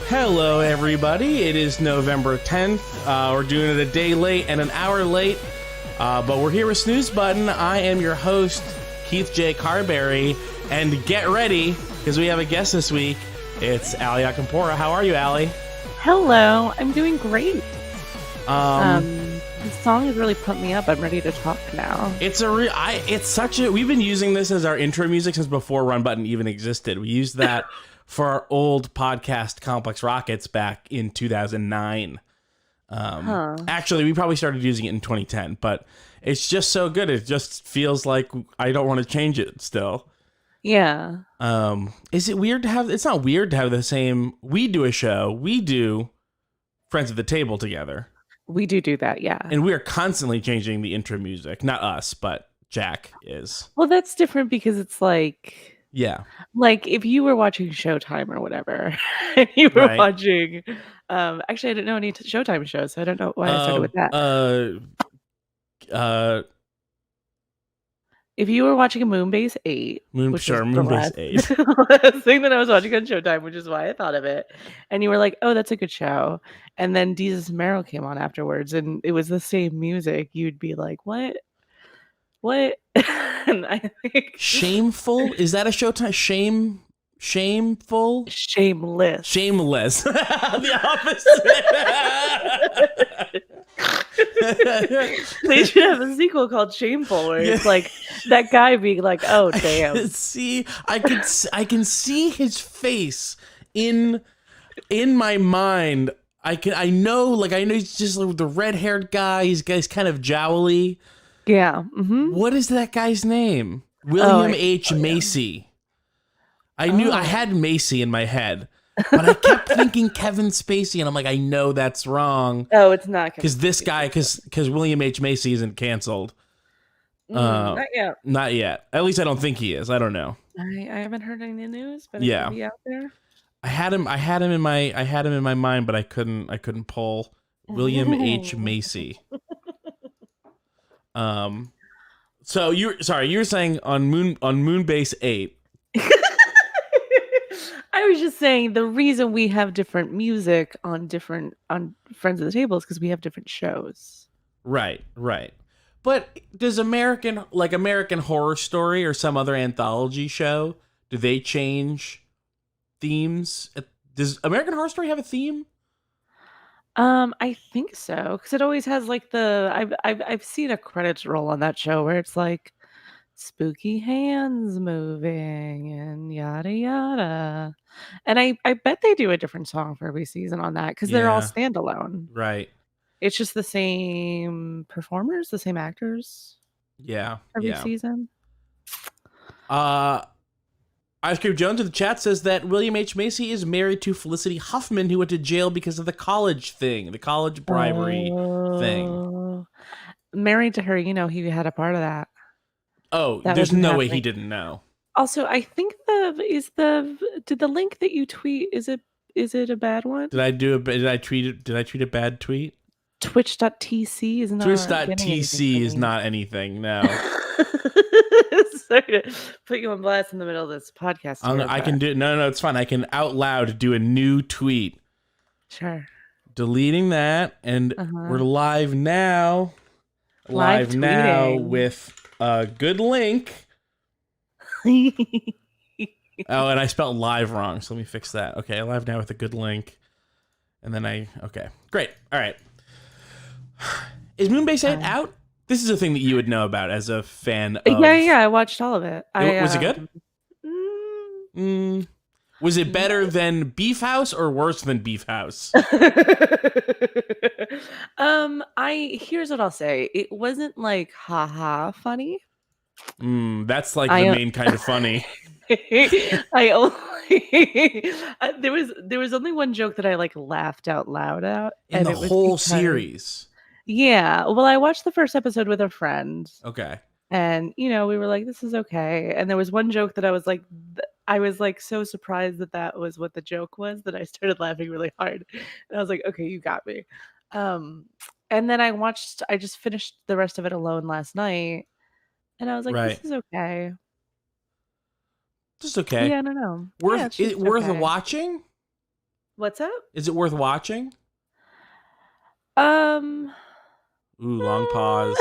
Hello, everybody. It is November 10th. We're doing it a day late and an hour late, but we're here with Snooze Button. I am your host, Keith J. Carberry, and get ready, because we have a guest this week. It's Ali Acampora. How are you, Ali? Hello. I'm doing great. The song has really pumped me up. I'm ready to talk now. We've been using this as our intro music since before Run Button even existed. We used that for our old podcast Complex Rockets back in 2009. Actually, we probably started using it in 2010, but it's just so good. It just feels like I don't want to change it still. Yeah. Is it weird to have, it's not weird to have the same, we do a show, we do Friends at the Table together. We do that, yeah. And we are constantly changing the intro music. Not us, but Jack is. Well, that's different because it's like... Yeah. Like, if you were watching Showtime or whatever, and you were watching... actually, I didn't know any Showtime shows, so I don't know why I started with that. If you were watching a Moonbase 8, Moonbase 8. last thing that I was watching on Showtime, which is why I thought of it, and you were like, "Oh, that's a good show," and then Jesus Merrill came on afterwards, and it was the same music, you'd be like, "What?" And I think Shameful? Is that a Showtime? Shameful? Shameless. The opposite. They should have a sequel called Shameful, where it's like that guy being like, "Oh, damn." See, I can see his face in my mind. I know he's just like the red-haired guy. He's kind of jowly. Yeah. Mm-hmm. What is that guy's name? William H. Macy. I knew I had Macy in my head, but I kept thinking Kevin Spacey, and I'm like, I know that's wrong. Oh, it's not because this guy, because William H. Macy isn't canceled. Not yet. Not yet. At least I don't think he is. I don't know. I haven't heard any news, but yeah, be out there. I had him in my mind, but I couldn't pull William H. Macy. So you were saying on Moonbase 8. I was just saying the reason we have different music on Friends of the Table is because we have different shows. Right. But does American Horror Story or some other anthology show, do they change themes? Does American Horror Story have a theme? I think so, because it always has like I've seen a credits roll on that show where it's like spooky hands moving and yada yada, and I bet they do a different song for every season on that because they're all standalone. Right. It's just the same performers, the same actors. Yeah. Every season. Ice Cream Jones in the chat says that William H. Macy is married to Felicity Huffman, who went to jail because of the college bribery thing. Married to her, he had a part of that. Oh, there's no way he didn't know. Also, I think did the link that you tweet, is it a bad one? Did I tweet a bad tweet? Twitch.tc is not Twitch.tc is not anything, no. Sorry to put you on blast in the middle of this podcast. I can do no, it's fine. I can out loud do a new tweet. Sure. Deleting that, and we're live now. Live now with a good link. Oh, and I spelled live wrong, so let me fix that. Okay, live now with a good link. And then okay. Great. All right. Is Moonbase 8 out? This is a thing that you would know about as a fan of... Yeah, I watched all of it. Was it good? Was it better than Beef House or worse than Beef House? Here's what I'll say. It wasn't like haha funny. That's like the main kind of funny. There was only one joke that I like laughed out loud at in the whole series. Yeah, well, I watched the first episode with a friend. Okay. And we were like, this is okay. And there was one joke that I was like so surprised that was what the joke was that I started laughing really hard. And I was like, okay, you got me. And then I just finished the rest of it alone last night. And I was like, this is okay. Just okay. Yeah, I don't know. Worth watching? What's up? Is it worth watching? Um, Ooh, long pause.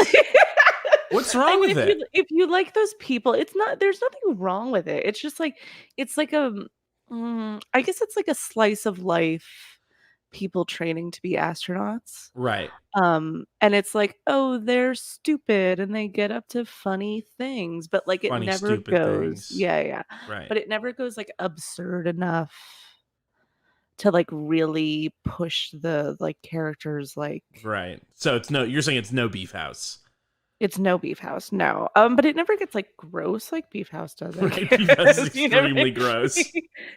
What's I wrong mean, with it? if you like those people, it's not. There's nothing wrong with it. It's just like it's like I guess it's like a slice of life. People training to be astronauts. Right. And it's like, oh, they're stupid and they get up to funny things, but like it Funny, never stupid goes, things. yeah, yeah, Right. but it never goes like absurd enough to like really push the like characters like Right. So you're saying it's no Beef House. it's no Beef House, no. But it never gets like gross like Beef House does, I Right. Beef House is guess. You never, extremely gross.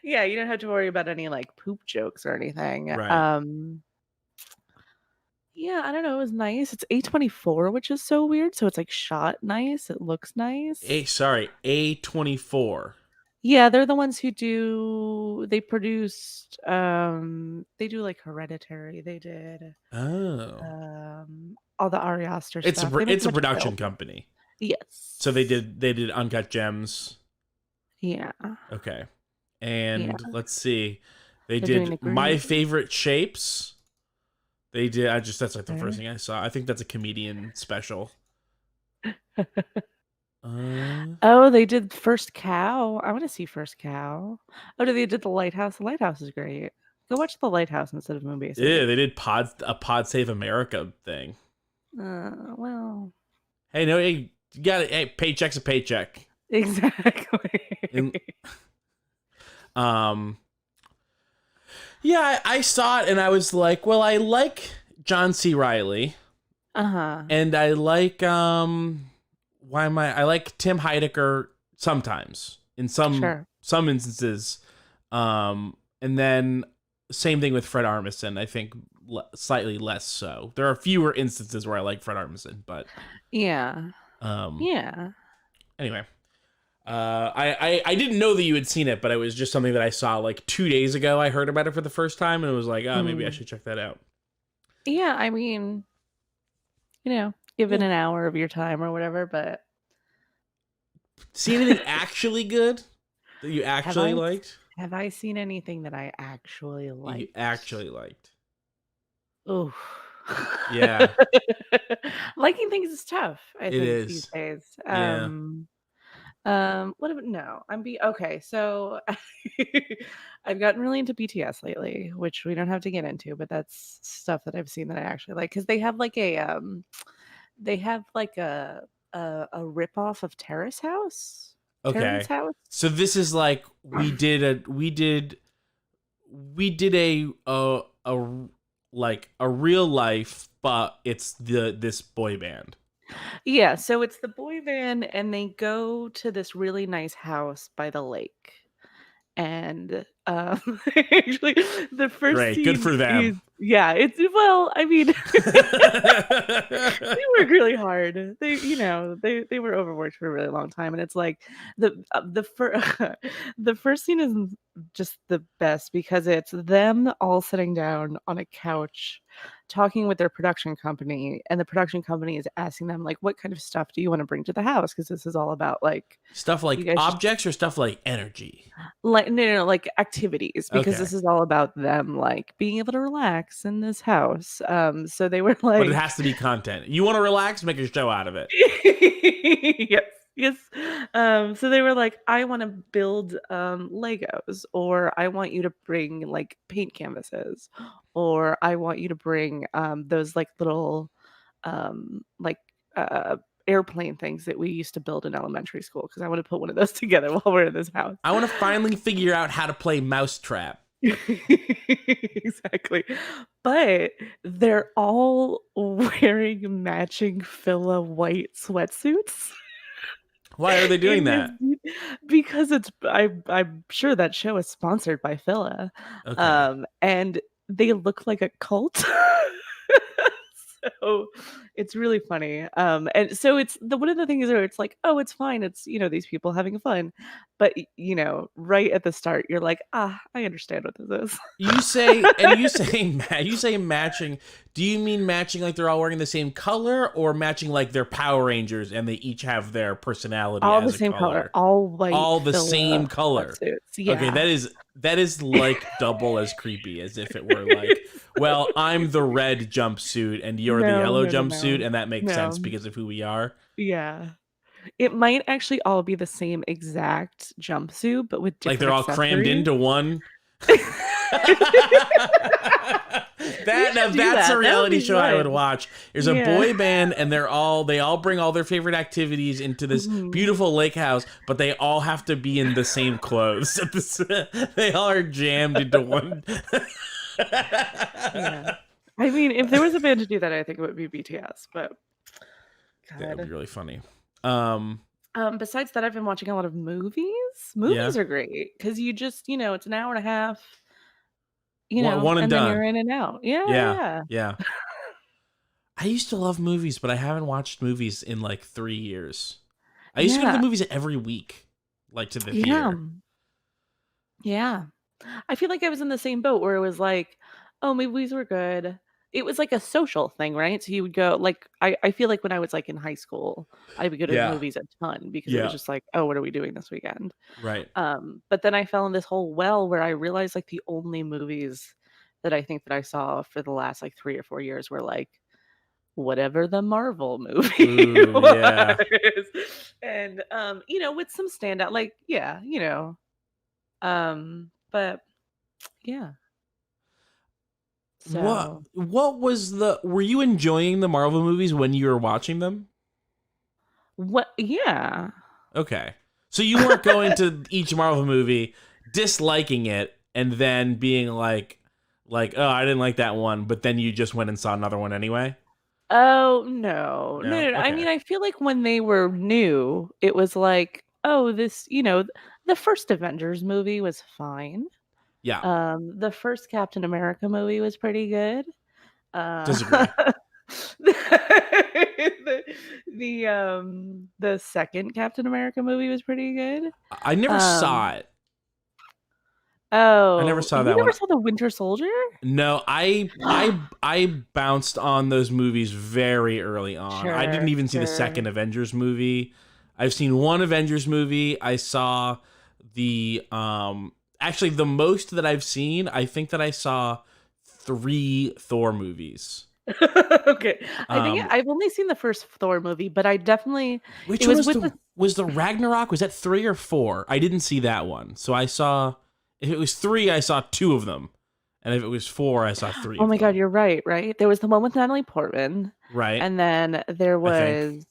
yeah, you don't have to worry about any like poop jokes or anything. Right. Yeah, I don't know, it was nice. It's A24, which is so weird, so it's, like, shot nice, it looks nice. A24. Yeah, they're the ones who they produced, they do, like, Hereditary, they did, Oh. all the Ari Aster It's stuff. They make it's a a bunch of production film. company. Yes. So they did Uncut Gems. Yeah, Okay. yeah. And let's see. They They're doing did the My Green. Favorite Shapes. They did that's like the Okay. first thing I saw. I think that's a comedian special. Oh, they did First Cow. I wanna see First Cow. Oh, they did The Lighthouse. The Lighthouse is great. Go watch The Lighthouse instead of Moonbase, I Yeah, think. they did Pod Save America thing. Well, Hey, no, hey, you got it. Hey, paycheck's a paycheck. exactly. And yeah, I saw it and I was like, well, I like John C. Reilly Uh-huh. and I like I like Tim Heidecker sometimes in Sure. some instances. And then same thing with Fred Armisen. I think slightly less so. There are fewer instances where I like Fred Armisen, but Yeah. um Yeah. anyway. I didn't know that you had seen it, but it was just something that I saw like 2 days ago. I heard about it for the first time and it was like, oh, maybe I Mm. should check that out. Yeah, I mean, give it Yeah. an hour of your time or whatever, but See anything actually good that you have actually I liked? have I seen anything that I actually You liked? actually liked. Oof. Yeah, Liking things is tough, I it think, these is. days. Yeah. What about no, okay, so I've gotten really into BTS lately, which we don't have to get into, but that's stuff that I've seen that I actually like because they have like a rip-off of Terrace Okay. House. So this is like we did a like a real life, but it's this boy band. Yeah, so it's the boy band, and they go to this really nice house by the lake. And, actually, the first Great, good scene for them. is yeah, it's well, I mean, they work really hard. They were overworked for a really long time, and it's like the the first scene is just the best because it's them all sitting down on a couch talking with their production company, and the production company is asking them, like, "What kind of stuff do you wanna bring to the house? Because this is all about, like, Stuff you like guys just" objects or stuff like energy. like, no, like, activities, because Okay. this is all about them, like, being able to relax in this house, so they were But it like has to be content. You want to relax, make a show out of it. yes, yes, so they were like, "I wanna build, Legos," or, "I want you to bring, like, paint canvases," or, "I want you to bring, those, like, little, like, uh, airplane things that we used to build in elementary school because I wanna put one of those together while we're in this house." I want to finally figure out how to play Mousetrap. Exactly. But they're all wearing matching Fila white sweatsuits Why are they doing in this that? because I'm sure that show is sponsored by Fila. Okay. And they look like a cult. So it's really funny. And so it's the one of the things where it's like, oh, it's fine. It's these people having fun. but you know, right at the start, you're like, I understand what this is. You say, and you say, you say matching. Do you mean matching like they're all wearing the same color, or matching like they're Power Rangers and they each have their personality All the as a same color, color? all white, All the same color. sweatsuits. Okay, Yeah. that is like double as creepy as if it were like, well, I'm the red jumpsuit and you're the No, yellow no, no, jumpsuit, no, and that makes sense no. because of who we are. Yeah. It might actually all be the same exact jumpsuit, but with Like they're different all crammed accessories. into one. We should do That's a that. That would reality be show I would fun. watch. There's a Yeah. boy band and they all bring all their favorite activities into this Mhm. beautiful lake house, but they all have to be in the same clothes. They all are jammed into one. Yeah. I mean, if there was a band to do that, I think it would be BTS, but That would be God. really funny. Besides that, I've been watching a lot of movies. Yeah. Movies are great because you just, you know, it's an hour and a half, you One, know, one and and then done. you're in and out. Yeah, Yeah. yeah. Yeah. I used to love movies, but I haven't watched movies in like 3 years. I used to go to the Yeah. movies every week, like to the Yeah. theater. Yeah. I feel like I was in the same boat where it was like, oh, movies were good. It was like a social thing, right? So you would go like I feel like when I was like in high school, I would go to the Yeah. movies a ton because it was Yeah. just like, oh, what are we doing this weekend? Right. But then I fell in this whole well where I realized like the only movies that I think that I saw for the last like 3 or 4 years were like whatever the Marvel movie Ooh, yeah. was. And you know, with some standout, like, yeah, you know. But yeah. So What was the were you enjoying the Marvel movies when you were watching them? what yeah. Okay. So you weren't going to each Marvel movie disliking it and then being like, "Oh, I didn't like that one," but then you just went and saw another one anyway? Oh, no. No, No. no, no. I mean, Okay. I feel like when they were new, it was like, oh, this, you know, the first Avengers movie was fine. Yeah. The first Captain America movie was pretty good. Disagree. the the second Captain America movie was pretty good. I never saw Um, it. I never oh, saw you that never one. saw The Winter Soldier? No, I bounced on those movies very early on. I didn't Sure, even see the sure. second Avengers movie. I've seen one Avengers movie. I saw the actually the most that I've seen, I think that I saw 3 Thor movies. Okay. I think Um I've only seen the first Thor movie, but I definitely which it one was with the was the Ragnarok? Was that 3 or 4? I didn't see that one. So I saw if it was 3, I saw 2 of them. And if it was 4, I saw 3 Oh of my God, them. you're right, right? There was the one with Natalie Portman, Right? and then there I think. was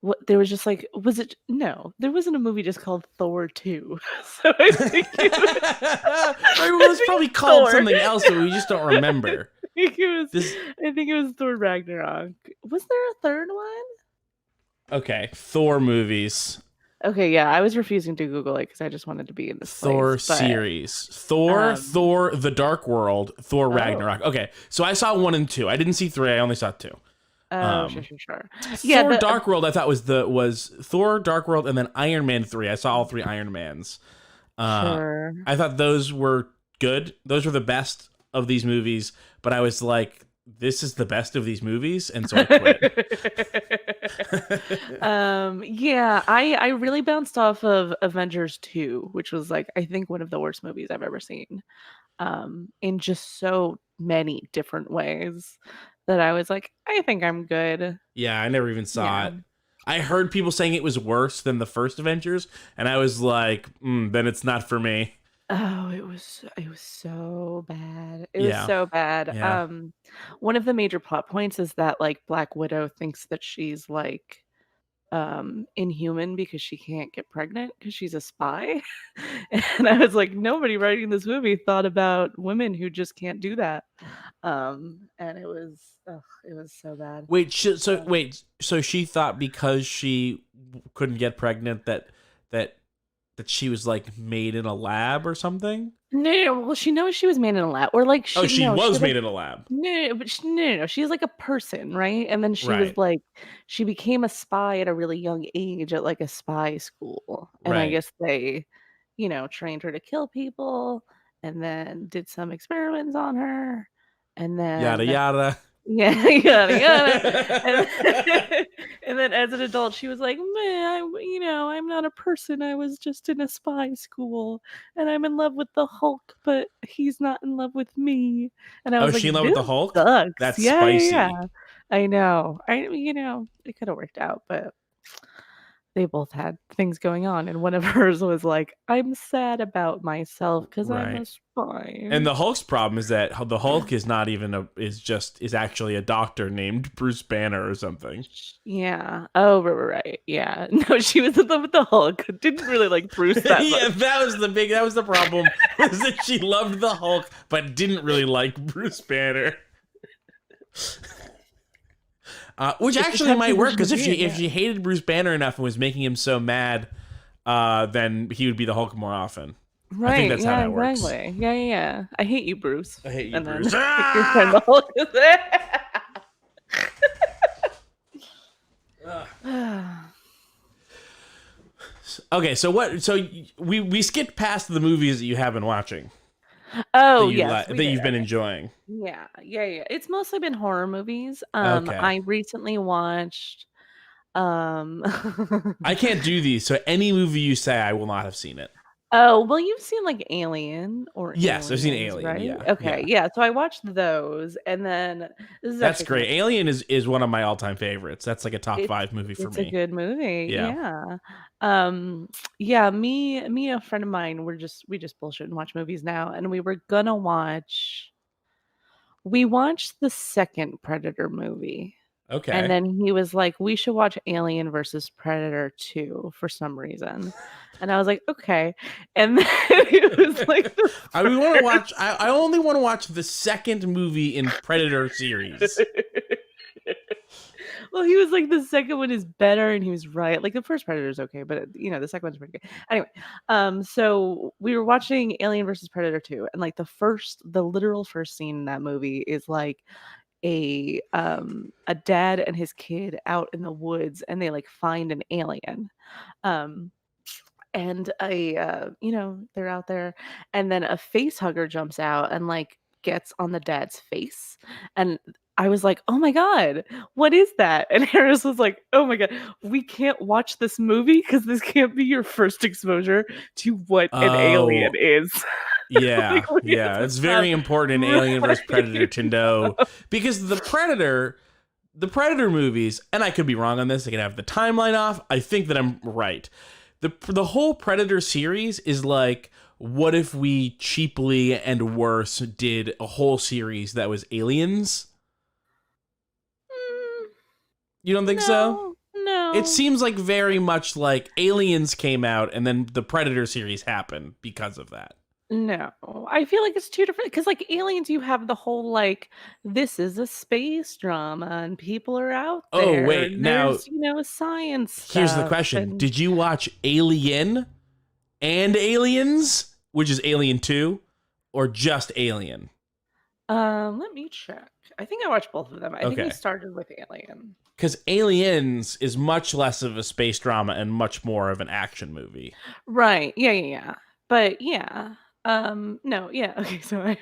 what there was just like was it no, there wasn't a movie just called Thor 2. So I think it was Right, well, I it's think probably it's called Thor. something else, but we just don't remember. I think it was This I think it was Thor Ragnarok. Was there a third one? okay, Thor movies, Okay, yeah, I was refusing to Google it because I just wanted to be in this Thor place, but series, Thor, um Thor, The Dark World, Thor oh. Ragnarok. Okay, so I saw 1 and 2. I didn't see 3. I only saw 2. Oh, sure, Um, sure, sure. Yeah, Thor Dark World, I thought was Thor Dark World, and then Iron Man 3. I saw all 3 Iron Mans. sure. I thought those were good. Those were the best of these movies, but I was like, this is the best of these movies, and so I quit. Yeah, I really bounced off of Avengers 2, which was like I think one of the worst movies I've ever seen. In just so many different ways that I was like, I think I'm good. Yeah, I never even saw Yeah. it. I heard people saying it was worse than the first Avengers, and I was like, then it's not for me. Oh, it was so bad. It was Yeah, so bad. yeah. One of the major plot points is that like Black Widow thinks that she's like inhuman because she can't get pregnant because she's a spy. And I was like, nobody writing this movie thought about women who just can't do that. And it was ugh, it was so bad. So she thought because she couldn't get pregnant that that she was like made in a lab or something? No, well, she knows she was made in a lab, or like Oh, she she no, she was like made in a lab. no, but no, she's like a person, right? And then she was Right. like, she became a spy at a really young age at like a spy school, and I Right. guess they, trained her to kill people, and then did some experiments on her, and Yada then yada. yeah, yada yada. And and then as an adult, she was like, "Man, I'm not a person. I was just in a spy school, and I'm in love with the Hulk, but he's not in love with me." And I Oh, was is like, she in love with "This the Hulk? sucks." That's Yeah, yeah, spicy. yeah. I know. It could have worked out, but they both had things going on, and one of hers was like, "I'm sad about myself because I'm Right. a spy." And the Hulk's problem is that the Hulk is not even is actually a doctor named Bruce Banner or something. Yeah. Oh, right. Yeah. No, she was in love with the Hulk. Didn't really like Bruce that much. Yeah, that was the problem, was that she loved the Hulk but didn't really like Bruce Banner. Which It's just actually had a might work, position to because be in, if yeah. she hated Bruce Banner enough and was making him so mad, then he would be the Hulk more often. I think Right. that's how Yeah, that works. exactly. Yeah, yeah, yeah. I hate you, Bruce. I hate you, And then Bruce. your friend the Ah! Hulk is there. Okay, so what? So we skipped past the movies that you have been watching Oh, yes, we that did. you've been Okay. enjoying. Yeah, yeah, yeah. It's mostly been horror movies. Okay, I recently watched um I can't do these, so any movie you say, I will not have seen it. Oh, well, you've seen, like, Alien or Yes, I've seen Aliens, Alien. right? Yeah, Okay, yeah, yeah, so I watched those, and then this is that's actually kind great. of Alien is one of my all time favorites. That's like a top it's 5 movie for it's a me. good movie, Yeah. yeah. Yeah, me and a friend of mine, we just bullshit and watch movies now, and we watched the second Predator movie. And Okay. then he was like, "We should watch Alien versus Predator 2 for some reason." And I was like, "Okay." And then it was like the I we want to first watch. I only want to watch the second movie in Predator series. Well, he was like, "The second one is better," and he was right. Like, the first Predator is okay, but, the second one's pretty good. Anyway, so we were watching Alien versus Predator 2, and, like, the literal first scene in that movie is, like, a dad and his kid out in the woods, and they like find an alien, um and they're out there, and then a face hugger jumps out and like gets on the dad's face, and I was like, "Oh my god, what is that?" And Harris was like, "Oh my god, we can't watch this movie because this can't be your first exposure to what an alien Oh, is." yeah, Like, we have yeah. to It's stop. very important in Alien vs Predator Right. to know, because the Predator movies, and I could be wrong on this. I could have the timeline off. I think that I'm right. The whole Predator series is like, what if we cheaply and worse did a whole series that was aliens? Mm, You don't think so? no, It no. seems like very much like Aliens came out and then the Predator series happened because of that. No, I feel like it's 2 different because, like, Aliens, you have the whole, like, this is a space drama and people are out Oh, there wait. and Now, there's, science here's the stuff question. and Did you watch Alien and Aliens, which is Alien 2, or just Alien? let me check. I think I watched both of them. I think we Okay. started with Alien. Because Aliens is much less of a space drama and much more of an action movie. Right. Yeah, yeah, yeah. But yeah. No, yeah. Okay, so I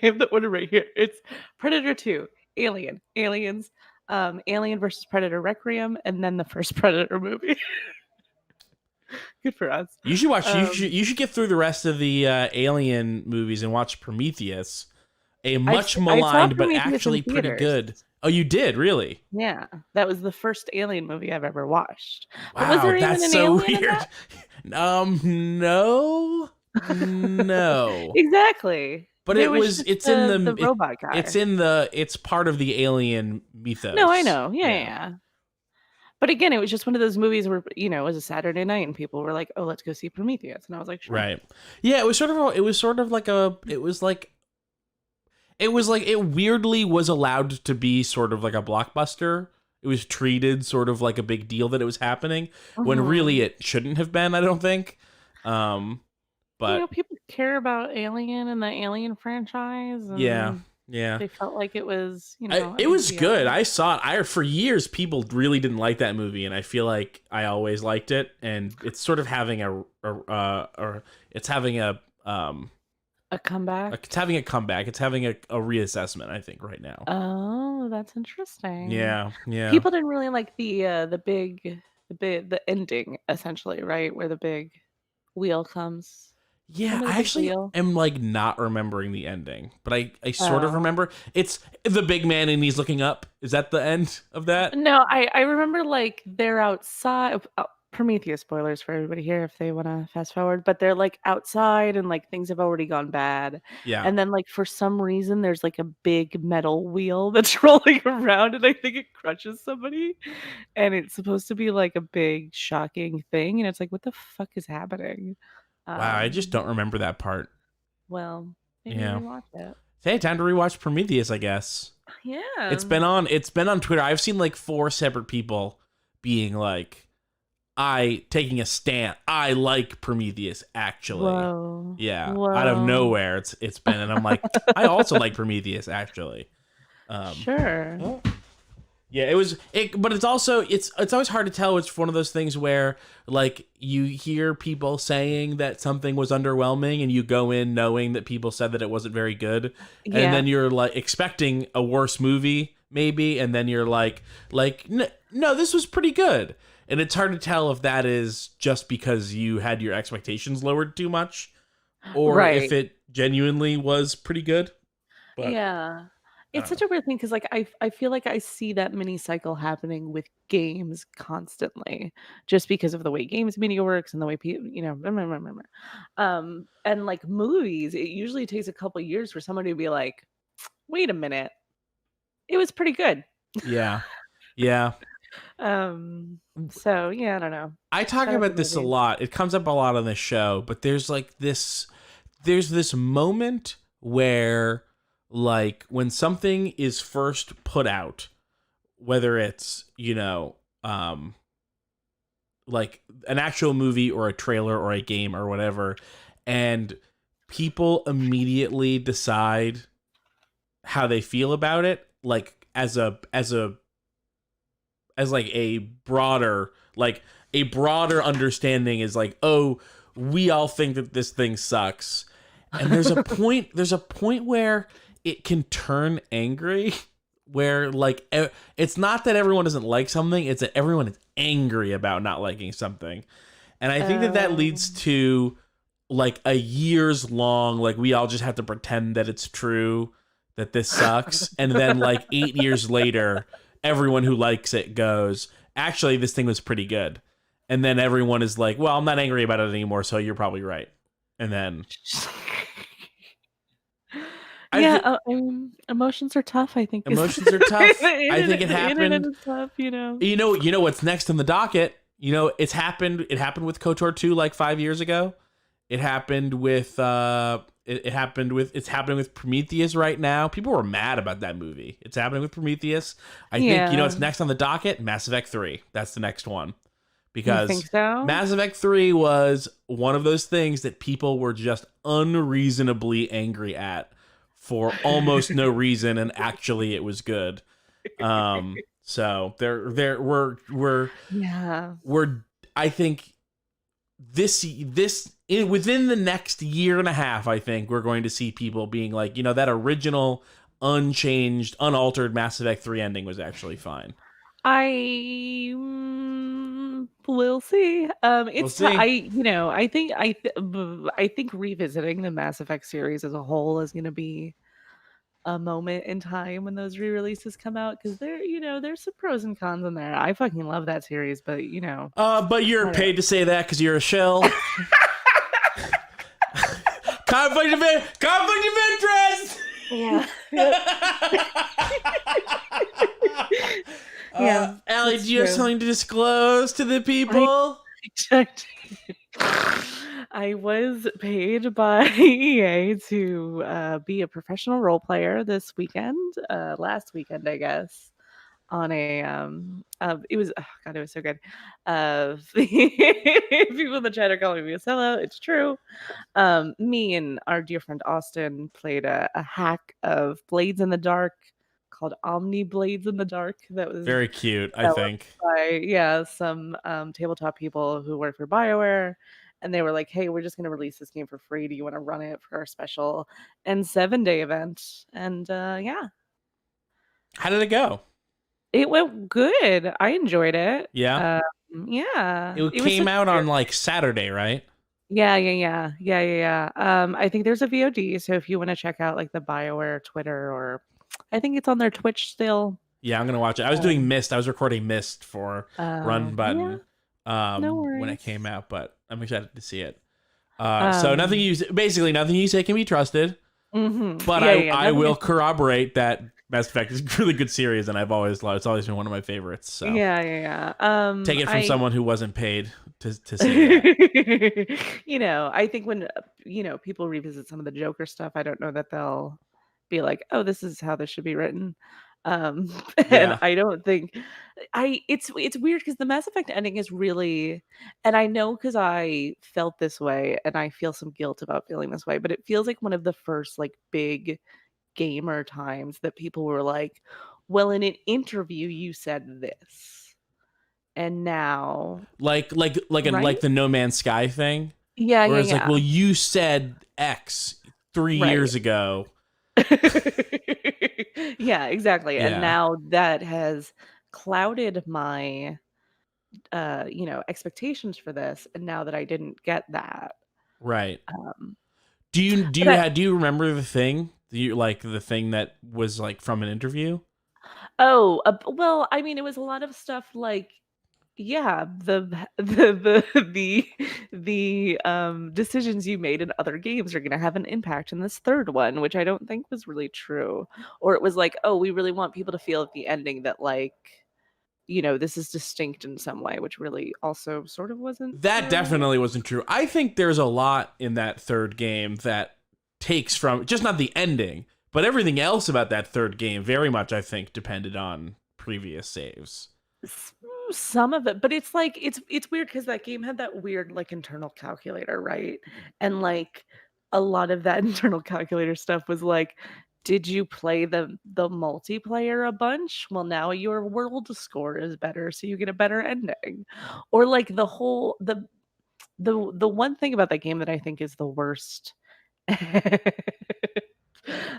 have the order right here. It's Predator 2, Alien, Aliens, Alien versus Predator Requiem, and then the first Predator movie. Good for us. You should watch. Um, You should get through the rest of the Alien movies and watch Prometheus, a much I saw maligned but Prometheus in actually pretty theaters. good. Oh, you did, really? Yeah, that was the first Alien movie I've ever watched. But was Wow, there even that's an so alien in weird. that? No, no. Exactly. But There it was was. just It's in the the. robot guy. It's part of the Alien No, I mythos. know. Yeah, yeah, Yeah. yeah. But again, it was just one of those movies where, it was a Saturday night and people were like, "Oh, let's go see Prometheus." And I was like, "Sure." Right. Yeah. It was sort of. It was sort of like a. It was like. It was like, it weirdly was allowed to be sort of like a blockbuster. It was treated sort of like a big deal that it was happening, when really Mhm. it shouldn't have been, I don't think. But people care about Alien and the Alien franchise, yeah, and yeah. they felt like it was, a It big was good. deal. I saw it. For years, people really didn't like that movie, and I feel like I always liked it. And it's sort of having it's having A comeback. it's having a comeback. It's having a reassessment. I think right now. Oh, that's interesting. Yeah, yeah, People didn't really like the ending, essentially, right? Where the big wheel comes. yeah. Remember the I big actually wheel? am like not remembering the ending, but I sort of Oh. remember. It's the big man and he's looking up. Is that the end of that? No, I remember like they're outside. Prometheus spoilers for everybody here if they want to fast forward, but they're like outside and like things have already gone bad. Yeah. And then like for some reason there's like a big metal wheel that's rolling around and I think it crushes somebody. And it's supposed to be like a big shocking thing and it's like what the fuck is happening? Wow. I just don't Um remember that part. well, maybe Yeah. rewatch it. Hey, time to rewatch Prometheus, I guess. Yeah. It's been on Twitter. I've seen like 4 separate people being like, I taking a stand. I like Prometheus, actually. Whoa. Yeah. Out of Whoa. nowhere it's been, and I'm like, I also like Prometheus, actually. Sure. Oh. Yeah, but it's also it's always hard to tell. It's one of those things where like you hear people saying that something was underwhelming and you go in knowing that people said that it wasn't very good, and Yeah. then you're like expecting a worse movie maybe, and then you're like no, this was pretty good. And it's hard to tell if that is just because you had your expectations lowered too much or if Right. it genuinely was pretty good. But Yeah. I It's don't know. such a weird thing because, like, I feel like I see that mini cycle happening with games constantly, just because of the way games media works and the way people, and like movies, it usually takes a couple years for somebody to be like, "Wait a minute, it was pretty good." Yeah. Yeah. So yeah, I don't know. I talk Shout out to about this a movies. lot. It comes up a lot on this show, but there's this moment where like when something is first put out, whether it's, like an actual movie or a trailer or a game or whatever, and people immediately decide how they feel about it, like as like a broader understanding is like, oh, we all think that this thing sucks. And there's a point where it can turn angry where like it's not that everyone doesn't like something, it's that everyone is angry about not liking something. And I think that leads Um, to like a years long like we all just have to pretend that it's true that this sucks, and then like 8 years later everyone who likes it goes, actually this thing was pretty good. And then everyone is like, well, I'm not angry about it anymore, so you're probably right. And then I yeah, think I mean, emotions are tough, I think, is emotions are tough. I think it the internet happened. is tough, you know? You know what's next on the docket? It happened with KOTOR 2 like 5 years ago. It happened with it's happening with Prometheus right now. People were mad about that movie. It's happening with Prometheus. I think Yeah. what's next on the docket? Mass Effect 3. That's the next one. You think Because so? Mass Effect 3 was one of those things that people were just unreasonably angry at for almost no reason, and actually it was good. So there Yeah. we're I think within the next year and a half, I think we're going to see people being like, that original unchanged, unaltered Mass Effect 3 ending was actually fine. We'll see. We'll It's see. I think revisiting the Mass Effect series as a whole is gonna be a moment in time when those re-releases come out because there's some pros and cons in there. I fucking love that series, but But you're I don't. paid to say that because you're a shell. Conflict of interest. Yeah. Yeah, Allie, that's do you have true. something to disclose to the people? I was paid by EA to be a professional role player this weekend, last weekend, I guess. on a it was, oh god, it was so good. People in the chat are calling me a sellout. It's true. Me and our dear friend Austin played a hack of Blades in the Dark called Omni Blades in the Dark. That was Very cute, I developed think. by some tabletop people who work for BioWare. And they were like, hey, we're just going to release this game for free. Do you want to run it for our special and 7-day event? And yeah, How did it go? it went good. I enjoyed it. Yeah. Yeah, It it was came such out a on like Saturday, right? yeah. I think there's a VOD, so if you want to check out like the BioWare Twitter, or I think it's on their Twitch still. Yeah, I'm gonna watch it. I was doing Mist. I was recording Mist for Run Yeah, Button no when it worries. came out, but I'm excited to see it. So nothing you say can be trusted, but I will corroborate that Mass Effect is a really good series, and I've always loved. It's always been one of my favorites. So yeah. take it from someone who wasn't paid to say that. I think when people revisit some of the Joker stuff, I don't know that they'll be like, oh, this is how this should be written. And Yeah. I don't think it's weird because the Mass Effect ending is really, and I know because I felt this way and I feel some guilt about feeling this way, but it feels like one of the first like big gamer times that people were like, well, in an interview you said this, and now, like right? the No Man's Sky thing, Yeah, where yeah, it's like, yeah. well, you said X 3 Right. years ago. Yeah, exactly. And Yeah. now that has clouded my expectations for this, and now that I didn't get that. Right. Um Do you but do you remember the thing? Do you like the thing that was like from an interview? well, I mean, it was a lot of stuff like, yeah, the decisions you made in other games are gonna have an impact in this third one, which I don't think was really true. Or it was like, oh, we really want people to feel at the ending that like, this is distinct in some way, which really also sort of wasn't That true. definitely wasn't true. I think there's a lot in that third game that takes from just not the ending, but everything else about that third game very much, I think, depended on previous saves. Some of it, but it's like it's weird because that game had that weird like internal calculator, right? And like a lot of that internal calculator stuff was like, did you play the multiplayer a bunch? Well, now your world score is better, so you get a better ending. Or like the whole the one thing about that game that I think is the worst.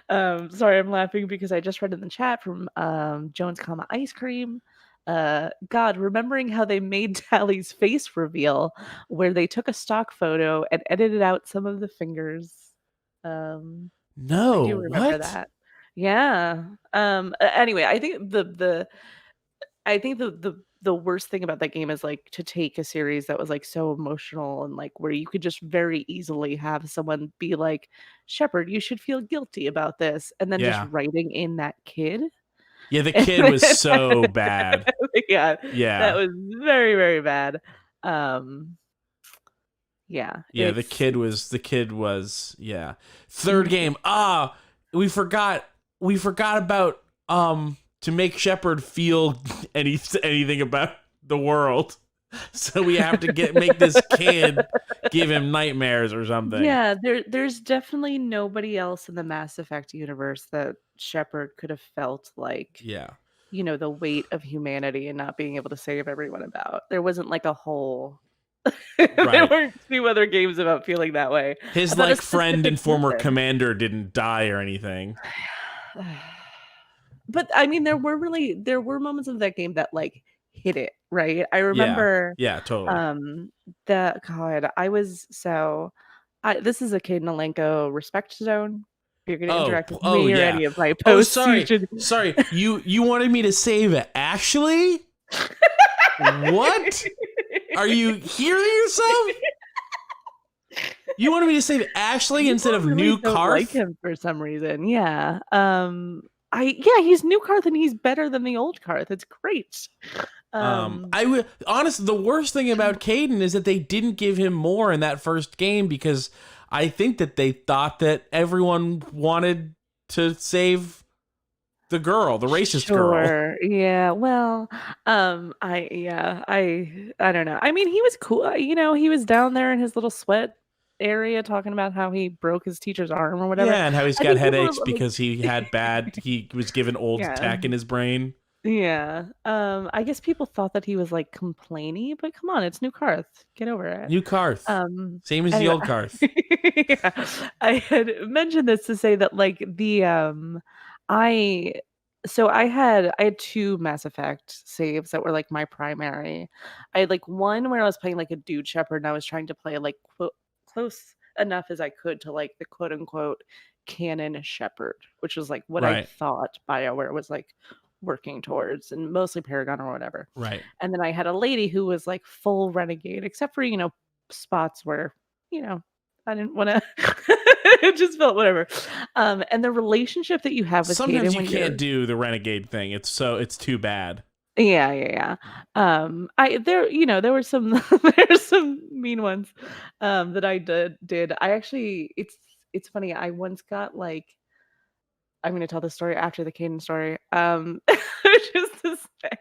Sorry, I'm laughing because I just read in the chat from Jones, comma ice cream. God, remembering how they made Tally's face reveal, where they took a stock photo and edited out some of the fingers. I No, do remember what? that. Yeah. Anyway, I think the worst thing about that game is like to take a series that was like so emotional and like where you could just very easily have someone be like, Shepard, you should feel guilty about this, and then just Yeah. writing in that kid. Yeah, the kid was so bad. Yeah, that Yeah. was very, very bad. Yeah, Yeah, the it's kid was yeah. Third mhm. game. We forgot about to make Shepard feel anything about the world. So we have to make this kid give him nightmares or something. Yeah, there's definitely nobody else in the Mass Effect universe that Shepard could have felt like, Yeah. the weight of humanity and not being able to save everyone about. There wasn't like a whole there Right. weren't 2 other games about feeling that way His about a like friend specific and former person. commander didn't die or anything. But I mean, there were moments of that game that like hit it, right? I Yeah. remember Yeah, totally. that God, this is a Caden Alenko respect zone. If you're gonna interact with me or yeah. any of my Oh, posts, you should sorry. You wanted me to save Ashley? What? Are you hearing yourself? You wanted me to save Ashley instead of really New don't Karth? like him for some reason. Yeah. He's New Karth and he's better than the old Karth. It's great. Honestly, the worst thing about Caden is that they didn't give him more in that first game because I think that they thought that everyone wanted to save The girl, the racist girl. Sure. Yeah. Well, I don't know. I mean, he was cool. He was down there in his little sweat area talking about how he broke his teacher's arm or whatever. Yeah, and how he's I got think people were headaches because he was given old yeah. tech in his brain. Yeah. I guess people thought that he was like complainy, but come on, it's New Karth. Get over it. New Karth. Same as the Anyway, old Karth. yeah, I had mentioned this to say that like I I had two Mass Effect saves that were like my primary. I had like one where I was playing like a dude shepherd and I was trying to play like close enough as I could to like the quote unquote canon shepherd, which was like what I Right. thought BioWare was like working towards, and mostly Paragon or whatever. Right. And then I had a lady who was like full renegade, except for, spots where, I didn't want to, it just felt whatever. And the relationship that you have with Sometimes Kaden you when you're, can't do the renegade thing. It's too bad. yeah, yeah, yeah. There were some, there's some mean ones, that I did. I actually, it's funny. I once got like, I'm gonna tell the story after the Caden story. Just to say,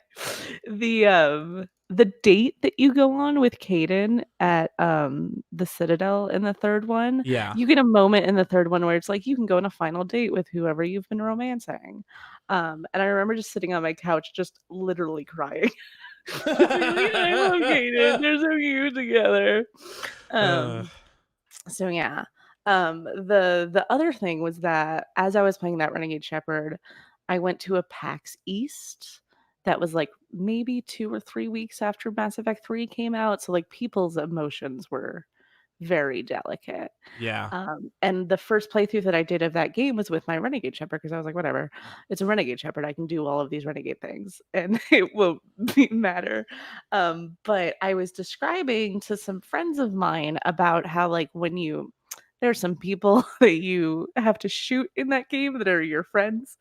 the date that you go on with Caden at the Citadel in the third one, Yeah. you get a moment in the third one where it's like you can go on a final date with whoever you've been romancing. And I remember just sitting on my couch, just literally crying. Just being like, I love Caden. They're so cute together. uh, Um, so yeah. The other thing was that as I was playing that Renegade Shepherd, I went to a PAX East that was like maybe 2 or 3 weeks after Mass Effect 3 came out. So like people's emotions were very delicate. yeah. And the first playthrough that I did of that game was with my Renegade Shepherd because I was like, whatever, it's a Renegade Shepherd. I can do all of these Renegade things and it won't matter. But I was describing to some friends of mine about how, like, there are some people that you have to shoot in that game that are your friends.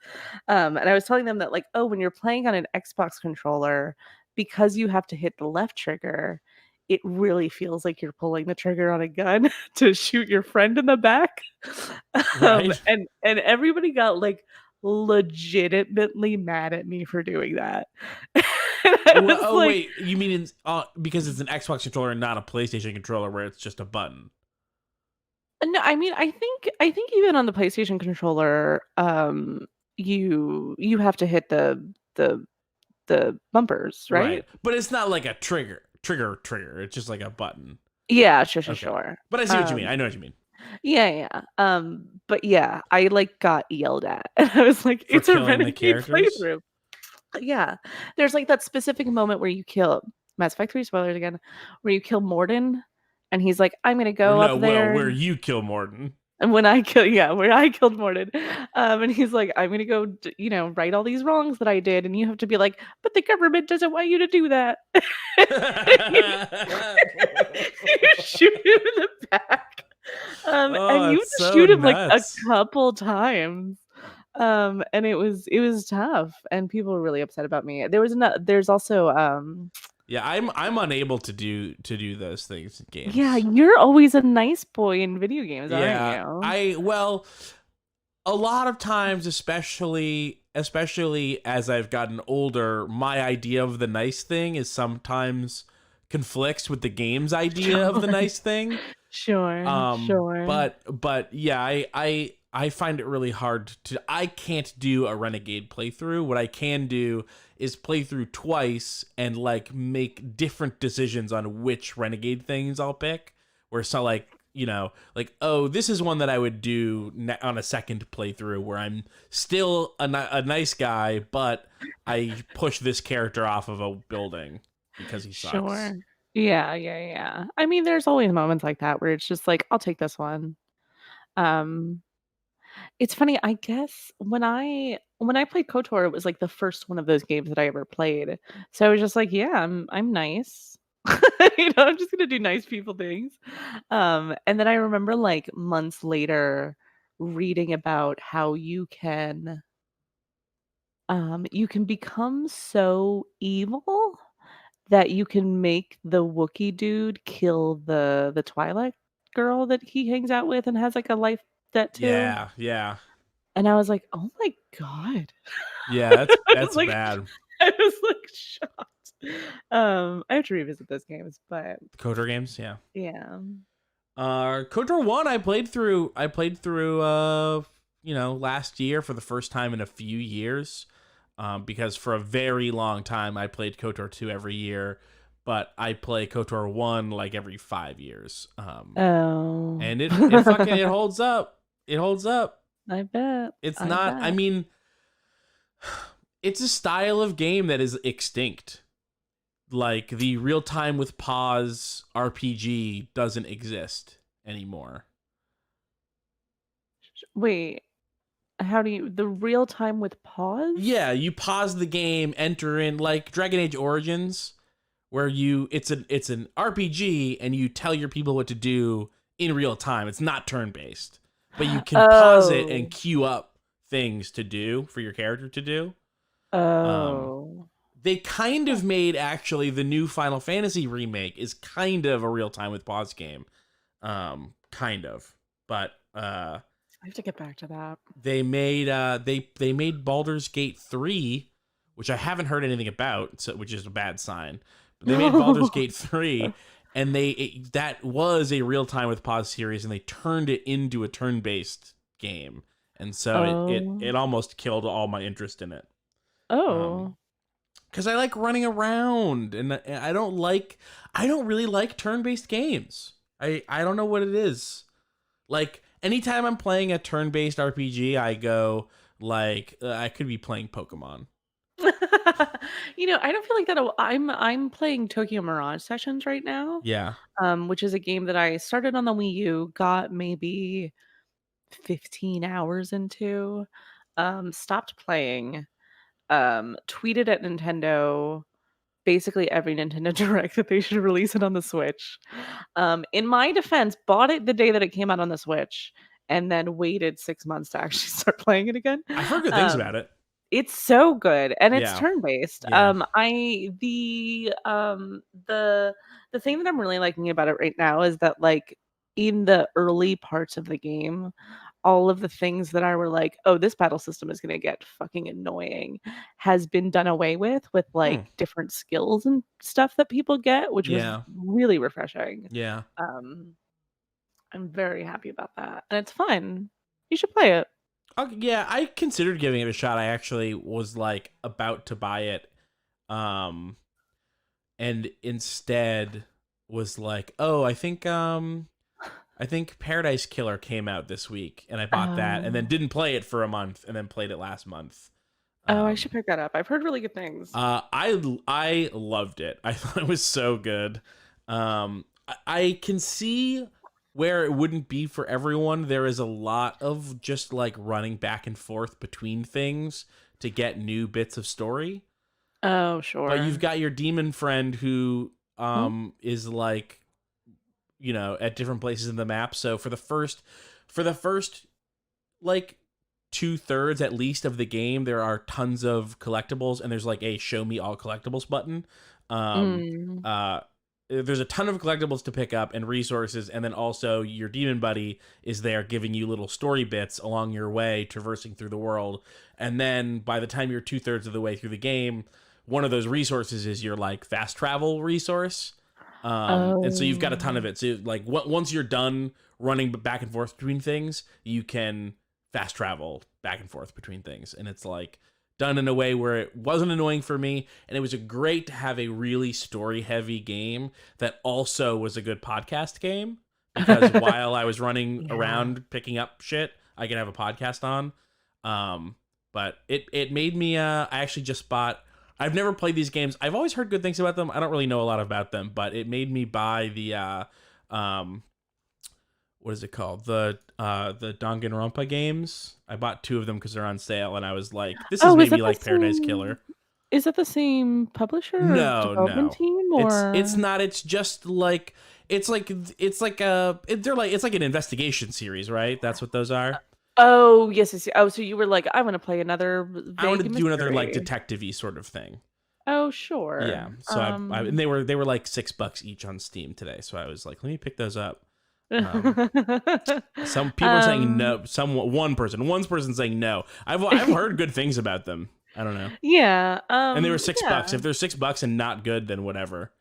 And I was telling them that, like, oh, when you're playing on an Xbox controller, because you have to hit the left trigger, it really feels like you're pulling the trigger on a gun to shoot your friend in the back. Right. And everybody got like legitimately mad at me for doing that. And I Well, was oh like, wait, you mean because it's an Xbox controller and not a PlayStation controller where it's just a button? no, I mean, I think even on the PlayStation controller, you have to hit the the bumpers, right? Right. But it's not like a trigger. It's just like a button. Yeah, sure, sure, Okay. sure. But I see what you mean. I know what you mean. Yeah, yeah. But yeah, I like got yelled at. And I was like, For it's a killing the renegade characters? playthrough. Yeah. There's like that specific moment where you kill Mass Effect 3 spoilers again, where you kill Morden and he's like, I'm gonna Or go up no, well, there. where you kill Morton. And where I killed Morden. And he's like, I'm gonna go, right all these wrongs that I did. And you have to be like, but the government doesn't want you to do that. you, you shoot him in the back. And Oh, you that's have to so shoot him like a nuts. couple times. And it was tough, and people were really upset about me. There's also Yeah, I'm unable to do those things in yeah, games. you're always a nice boy in video games, aren't Yeah, you? well, a lot of times, especially as I've gotten older, my idea of the nice thing is sometimes conflicts with the game's idea of the Sure, nice thing. sure. But yeah, I find it really hard to. I can't do a Renegade playthrough. What I can do is play through twice and like make different decisions on which Renegade things I'll pick. Where it's not like, like, oh, this is one that I would do on a second playthrough where I'm still a nice guy, but I push this character off of a building because he sucks. Sure. Yeah, yeah, yeah. I mean, there's always moments like that where it's just like, I'll take this one. Um, it's funny, I guess when I played KOTOR, it was like the first one of those games that I ever played. So I was just like, yeah, I'm nice. I'm just gonna do nice people things. And then I remember like months later reading about how you can become so evil that you can make the Wookiee dude kill the Twilight girl that he hangs out with and has like a life debt to. Yeah, yeah. And I was like, "Oh my god." Yeah, I was that's like bad. I was like shocked. I have to revisit those games, but KOTOR games, yeah. yeah. KOTOR 1 I played through last year for the first time in a few years. Because for a very long time I played KOTOR 2 every year, but I play KOTOR 1 like every 5 years. Oh. And it holds up. It holds up. I bet. It's I not, I bet. mean, it's a style of game that is extinct. Like the real time with pause RPG doesn't exist anymore. Wait, how do you the real time with pause? Yeah, you pause the game, enter in like Dragon Age Origins, where it's an RPG and you tell your people what to do in real time. It's not turn based, but you can pause it and Oh. queue up things to do for your character to do. Oh. They kind of made actually the new Final Fantasy remake is kind of a real time with pause game, kind of, but I have to get back to that. they made they made Baldur's Gate 3, which I haven't heard anything about, so, which is a bad sign. But they made Baldur's Gate 3, and that was a real time with pause series, and they turned it into a turn based game, and so it almost killed all my interest in it. Oh. Because I like running around, and I don't really like turn-based games. I don't know what it is. Like, anytime I'm playing a turn-based RPG, I go, like, I could be playing Pokemon. I don't feel like that. I'm playing Tokyo Mirage Sessions right now, Yeah. which is a game that I started on the Wii U, got maybe 15 hours into, stopped playing, tweeted at Nintendo basically every Nintendo Direct that they should release it on the Switch. In my defense, bought it the day that it came out on the Switch and then waited 6 months to actually start playing it again. I've heard good things about it. It's so good, and it's Yeah. turn-based. Yeah. The thing that I'm really liking about it right now is that, like, in the early parts of the game, all of the things that I were like, "Oh, this battle system is gonna get fucking annoying," has been done away with, like, different skills and stuff that people get, which was Yeah. really refreshing. Yeah. Um, I'm very happy about that, and it's fun. You should play it. Yeah, I considered giving it a shot. I actually was like about to buy it, and instead was like, oh, I think Paradise Killer came out this week, and I bought that, and then Oh. didn't play it for a month, and then played it last month. Oh, I should pick that up. I've heard really good things. I loved it. I thought it was so good. I can see where it wouldn't be for everyone. There is a lot of just like running back and forth between things to get new bits of story. Oh, sure. But you've got your demon friend who is like, at different places in the map. So for the first like 2/3 at least of the game, there are tons of collectibles, and there's like a show me all collectibles button. There's a ton of collectibles to pick up and resources, and then also your demon buddy is there giving you little story bits along your way, traversing through the world. And then by the time you're 2/3 of the way through the game, one of those resources is your like fast travel resource. And so you've got a ton of it. So like once you're done running back and forth between things, you can fast travel back and forth between things. And it's like done in a way where it wasn't annoying for me. And it was great to have a really story heavy game that also was a good podcast game, because while I was running around picking up shit, I could have a podcast on. But it made me, I actually just bought, I've never played these games. I've always heard good things about them. I don't really know a lot about them, but it made me buy the what is it called? The Danganronpa games. I bought 2 of them because they're on sale, and I was like, this is maybe like Paradise Killer. Is that the same publisher or development team? Or it's not. It's just like it's like an investigation series, right? That's what those are. Oh, yes. Oh, so you were like, I want to play another vague I want to do another like mystery. detective-y sort of thing. Oh, sure. Yeah. So and they were like $6 each on Steam today. So I was like, let me pick those up. Some people are saying no. One person saying no. I've heard good things about them. I don't know. Yeah. And they were $6. Yeah. If they're $6 and not good, then whatever.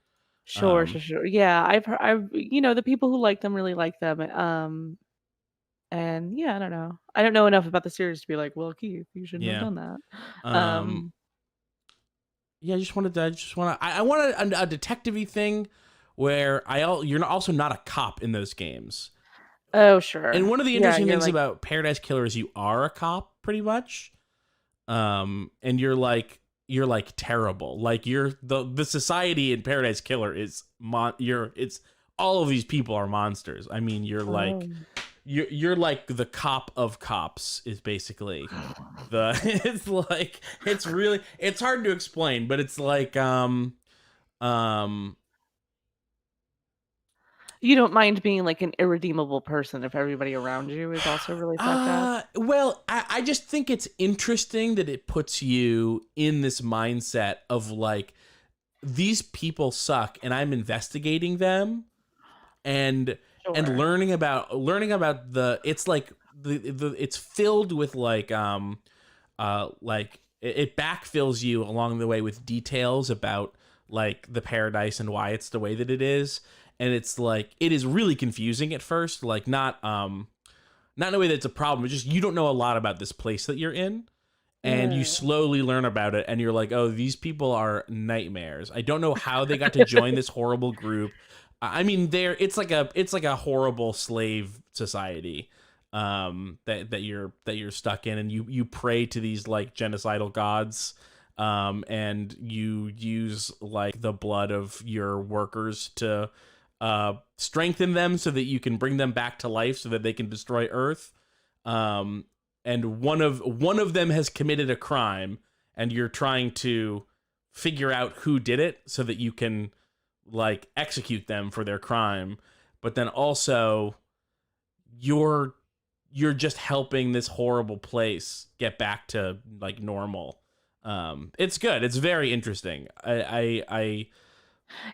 Sure. Yeah, I've the people who like them really like them. And yeah, I don't know. I don't know enough about the series to be like, well, Keith, you shouldn't have Yeah. done that. Yeah, I want a detective-y thing where you're also not a cop in those games. Oh, sure. And one of the Yeah, interesting you're things like, about Paradise Killer is you are a cop pretty much. And you're like terrible. Like the society in Paradise Killer is it's all of these people are monsters. I mean, you're like you're like the cop of cops is basically the it's like it's hard to explain, but it's like you don't mind being like an irredeemable person if everybody around you is also really fucked up. Well, I just think it's interesting that it puts you in this mindset of like these people suck and I'm investigating them and learning about it's like it's filled with like it backfills you along the way with details about like the paradise and why it's the way that it is. And it's like it is really confusing at first, like not in a way that's a problem. It's just you don't know a lot about this place that you're in, and you slowly learn about it, and you're like, oh, these people are nightmares. I don't know how they got to join this horrible group. I mean, it's like a horrible slave society that you're stuck in, and you pray to these like genocidal gods. And you use like the blood of your workers to strengthen them so that you can bring them back to life so that they can destroy Earth. And one of them has committed a crime, and you're trying to figure out who did it so that you can like execute them for their crime. But then also you're just helping this horrible place get back to like normal. It's good. It's very interesting.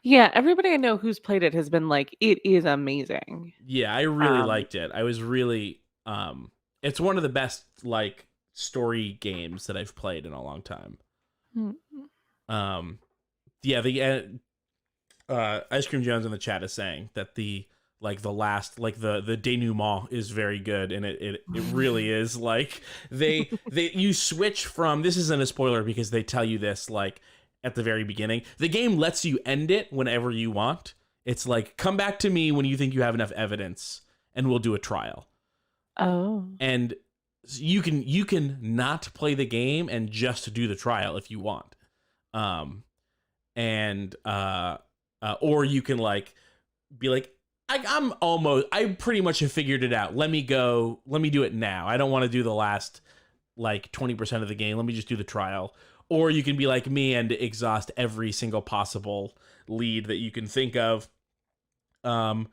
Yeah, everybody I know who's played it has been like, it is amazing. Yeah, I really liked it. I was really it's one of the best like story games that I've played in a long time. Yeah, the Ice Cream Jones in the chat is saying that the last the denouement is very good, and it really is like they you switch from, this isn't a spoiler because they tell you this like at the very beginning. The game lets you end it whenever you want. It's like, come back to me when you think you have enough evidence and we'll do a trial. Oh. And you can not play the game and just do the trial if you want. Or you can like be like, I pretty much have figured it out. Let me do it now. I don't want to do the last like 20% of the game. Let me just do the trial. Or you can be like me and exhaust every single possible lead that you can think of. And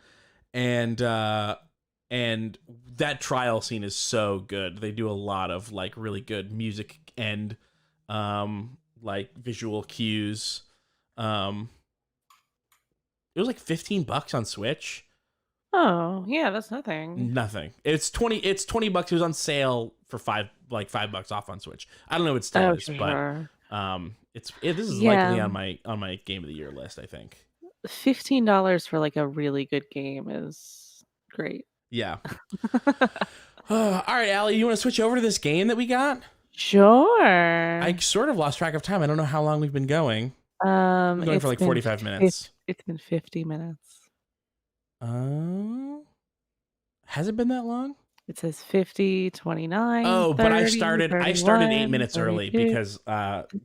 that trial scene is so good. They do a lot of like really good music and like visual cues. It was like $15 on Switch. Oh, yeah, that's nothing. Nothing. It's $20. It was on sale for $5 off on Switch. I don't know what it still is, sure. but this is likely on my game of the year list, I think. $15 for like a really good game is great. Yeah. All right, Allie, you want to switch over to this game that we got? Sure. I sort of lost track of time. I don't know how long we've been going. We've been going for like 45 minutes. It's been 50 minutes. Has it been that long? It says 50, 29. Oh, 30, but I started 8 minutes 32. early because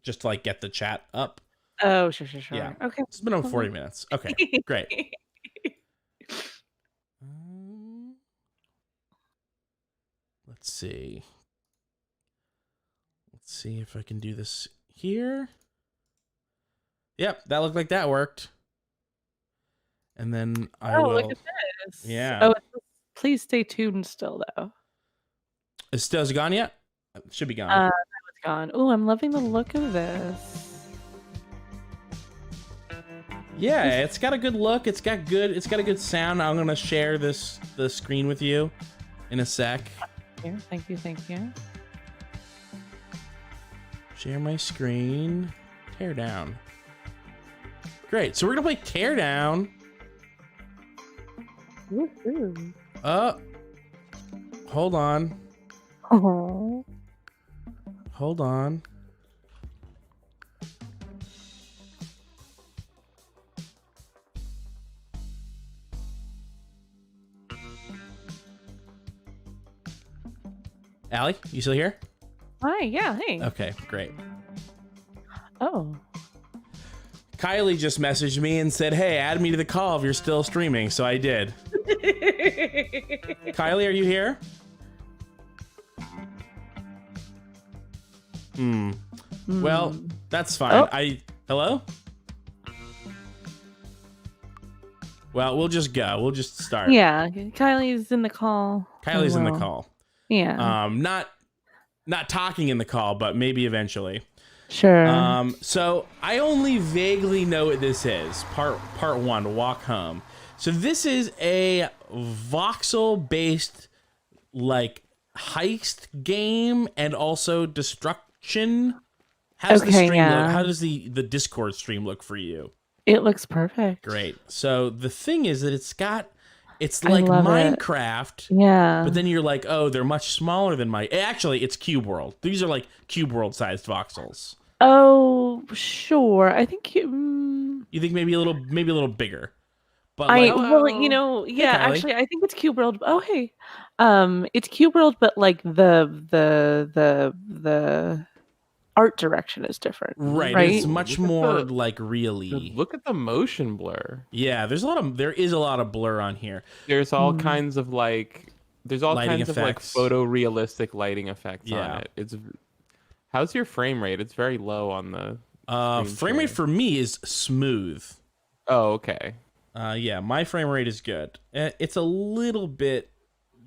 just to like get the chat up. Oh, sure. Yeah. Okay. It's been over 40 minutes. Okay, great. Let's see. Let's see if I can do this here. Yep, that looked like that worked. And then I will. Look at this. Yeah. Oh, please stay tuned still, though. Is it gone yet? It should be gone. That was gone. Oh, I'm loving the look of this. Yeah, it's got a good look. It's got a good sound. I'm gonna share the screen with you in a sec. Thank you. Share my screen. Teardown. Great. So we're gonna play Teardown. Woohoo. Hold on. Oh. Hold on. Allie, you still here? Hi, yeah, hey. Okay, great. Oh. Kylie just messaged me and said, hey, add me to the call if you're still streaming. So I did. Kylie, are you here? Well, that's fine. Oh. Hello? Well, we'll just go. We'll just start. Yeah, Kylie's in the call. Kylie's in the call. Yeah. Not talking in the call, but maybe eventually. Sure. So I only vaguely know what this is. Part 1, Walk Home. So this is a voxel-based like heist game and also destruction. How's the stream look? How does the Discord stream look for you? It looks perfect. Great. So the thing is that it's like Minecraft. Yeah. But then you're like, oh, they're much smaller than actually, it's Cube World. These are like Cube World sized voxels. Oh, sure. I think you think maybe a little bigger. But actually, I think it's Cube World. Oh, hey, it's Cube World, but like the art direction is different. Right. It's much more like really. Look at the motion blur. Yeah, there is a lot of blur on here. There's all kinds of like lighting of like photorealistic lighting effects on it. How's your frame rate? It's very low on the frame rate for me is smooth. Oh, okay. Yeah, my frame rate is good. It's a little bit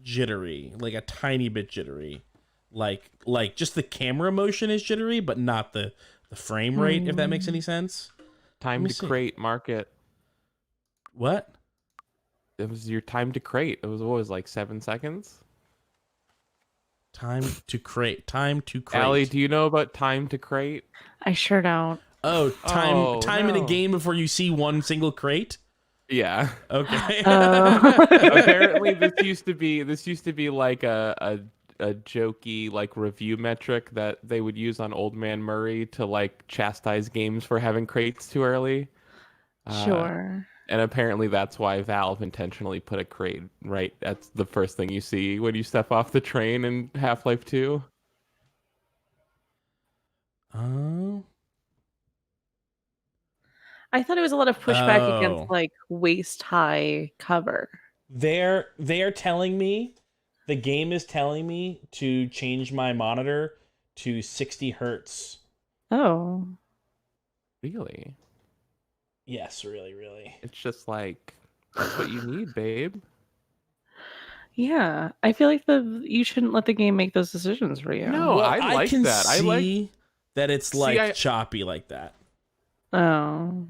jittery, like a tiny bit jittery. Like just the camera motion is jittery, but not the frame rate, if that makes any sense. Time to crate market. What? It was your time to crate. It was always like 7 seconds. Time to crate. Allie, do you know about time to crate? I sure don't. Oh, time in a game before you see one single crate? Yeah. Okay. Apparently this used to be like a jokey like review metric that they would use on Old Man Murray to like chastise games for having crates too early. Sure. And apparently that's why Valve intentionally put a crate right at the first thing you see when you step off the train in Half-Life 2. Oh. I thought it was a lot of pushback against like waist high cover. They're telling me, the game is telling me to change my monitor to 60 hertz. Oh. Really? Yes, really. It's just like, that's what you need, babe. Yeah, I feel like you shouldn't let the game make those decisions for you. No, well, I like that. I like that it's like choppy like that. Oh.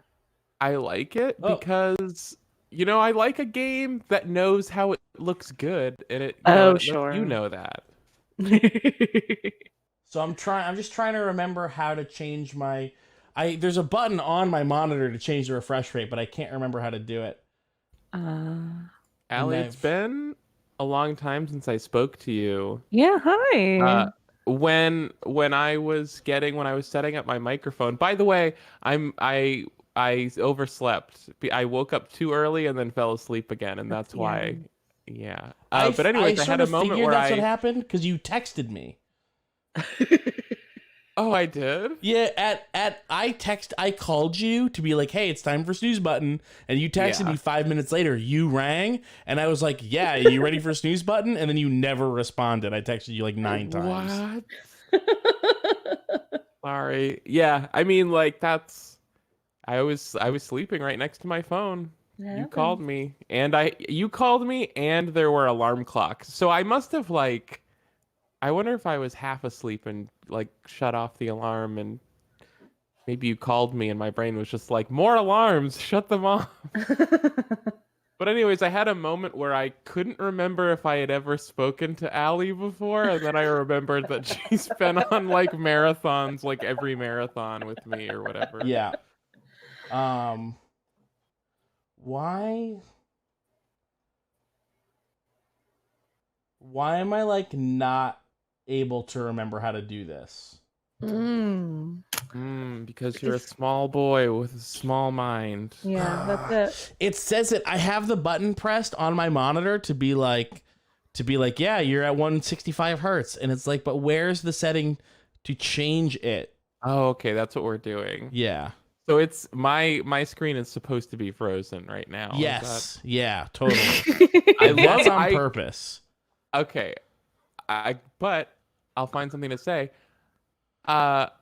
I like it because I like a game that knows how it looks good, and it. Sure. You know that. So I'm just trying to remember how to change my. There's a button on my monitor to change the refresh rate, but I can't remember how to do it. Allie, it's been a long time since I spoke to you. Yeah, hi. When I was setting up my microphone. By the way, I overslept. I woke up too early and then fell asleep again, and that's why. Yeah. But anyway, I had a moment where that's what happened because you texted me. Oh, I did? Yeah, I called you to be like, hey, it's time for Snooze Button. And you texted me 5 minutes later. You rang, and I was like, yeah, are you ready for Snooze Button? And then you never responded. I texted you like 9 times. What? Sorry. Yeah, I mean, like, I was sleeping right next to my phone. You called me, and there were alarm clocks. So I must have I wonder if I was half asleep and like shut off the alarm and maybe you called me and my brain was just like, more alarms, shut them off. But anyways, I had a moment where I couldn't remember if I had ever spoken to Allie before, and then I remembered that she's been on like marathons, like every marathon with me or whatever. Yeah. Why am I like not able to remember how to do this? Because you're a small boy with a small mind. Yeah, that's it. It says it. I have the button pressed on my monitor to be like, yeah, you're at 165 hertz, and it's like, but where's the setting to change it? Oh, okay, that's what we're doing. Yeah. So it's my screen is supposed to be frozen right now. Yes. Yeah. Totally. I love That's on purpose. Okay, but I'll find something to say.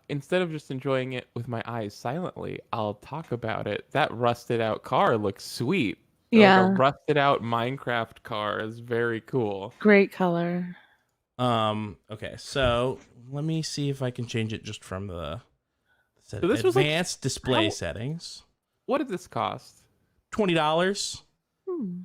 Instead of just enjoying it with my eyes silently, I'll talk about it. That rusted out car looks sweet. Yeah. Like a rusted out Minecraft car is very cool. Great color. Okay, so let me see if I can change it just from the this was advanced display settings. What did this cost? $20. Hmm.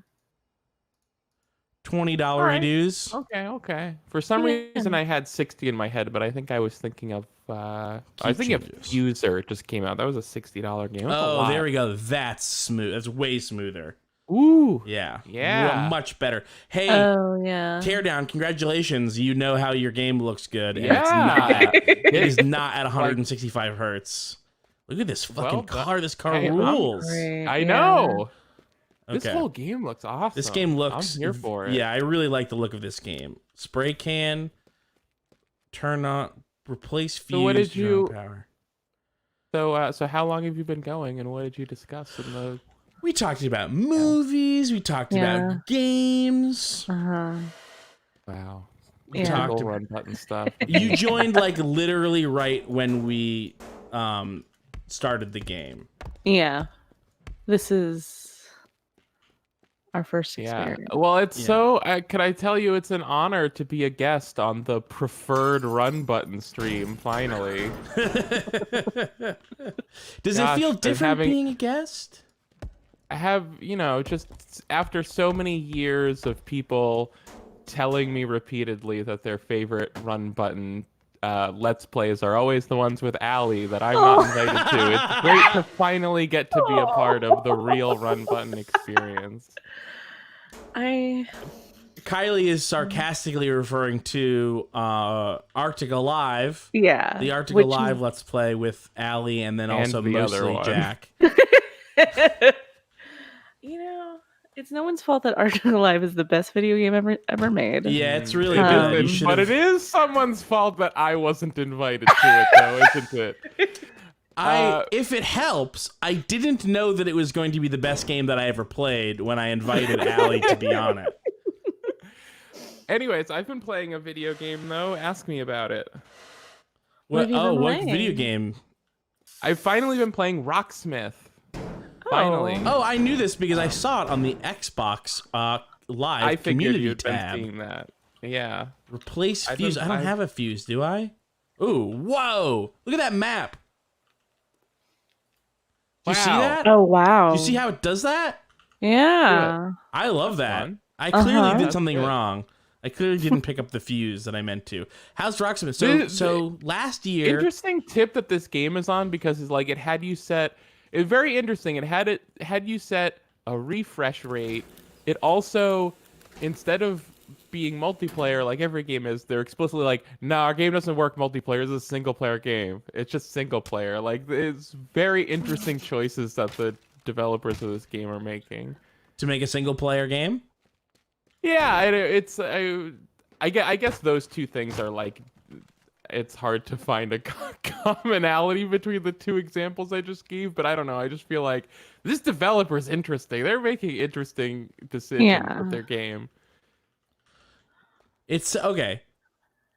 $20 Alright. reduce. Okay. For some reason, I had 60 in my head, but I think I was thinking of I was thinking of Fuser. It just came out. That was a $60 game. Oh, there we go. That's smooth. That's way smoother. Ooh. Yeah. Much better. Hey. Oh yeah. Teardown, congratulations. You know how your game looks good. And Yeah. it is not at 165 hertz. Look at this fucking car. This car rules. I know. Okay. This whole game looks awesome. This game looks... I'm here for it. Yeah, I really like the look of this game. Spray can, turn on, replace fuse, so what did you... power. So how long have you been going, and what did you discuss in the... We talked about movies. We talked about games. Uh-huh. Wow. We talked about run button stuff. You joined like literally right when we started the game. Yeah. This is our first experience. Well, it's so... can I tell you, it's an honor to be a guest on the preferred run button stream, finally. Does it feel different being a guest? I have, just after so many years of people telling me repeatedly that their favorite run button Let's Plays are always the ones with Allie that I'm not invited to. It's great to finally get to be a part of the real run button experience. Kylie is sarcastically referring to Arctic Alive. Yeah. The Arctic Alive Let's Play with Allie and then also mostly Jack. It's no one's fault that Arctic Alive is the best video game ever made. Yeah, it's really good. But it is someone's fault that I wasn't invited to it, though, isn't it? If it helps, I didn't know that it was going to be the best game that I ever played when I invited Allie to be on it. Anyways, I've been playing a video game, though. Ask me about it. What video game? I've finally been playing Rocksmith. Finally. Oh, I knew this because I saw it on the Xbox Live community tab. Been seeing that. Yeah. Replace fuse. I don't have a fuse, do I? Ooh, whoa! Look at that map. Do you see that? Oh wow! Do you see how it does that? Yeah. I love that. Fun. I clearly did something wrong. I clearly didn't pick up the fuse that I meant to. How's Rocksmith? So last year. Interesting tip that this game is on because it's like it had you set. It's very interesting. It had you set a refresh rate. It also, instead of being multiplayer like every game is, they're explicitly like, no, our game doesn't work multiplayer. It's a single player game. It's just single player. Like, it's very interesting choices that the developers of this game are making. To make a single player game? Yeah, I guess those two things are like, it's hard to find a commonality between the two examples I just gave, but I don't know. I just feel like this developer's interesting. They're making interesting decisions with their game. It's okay.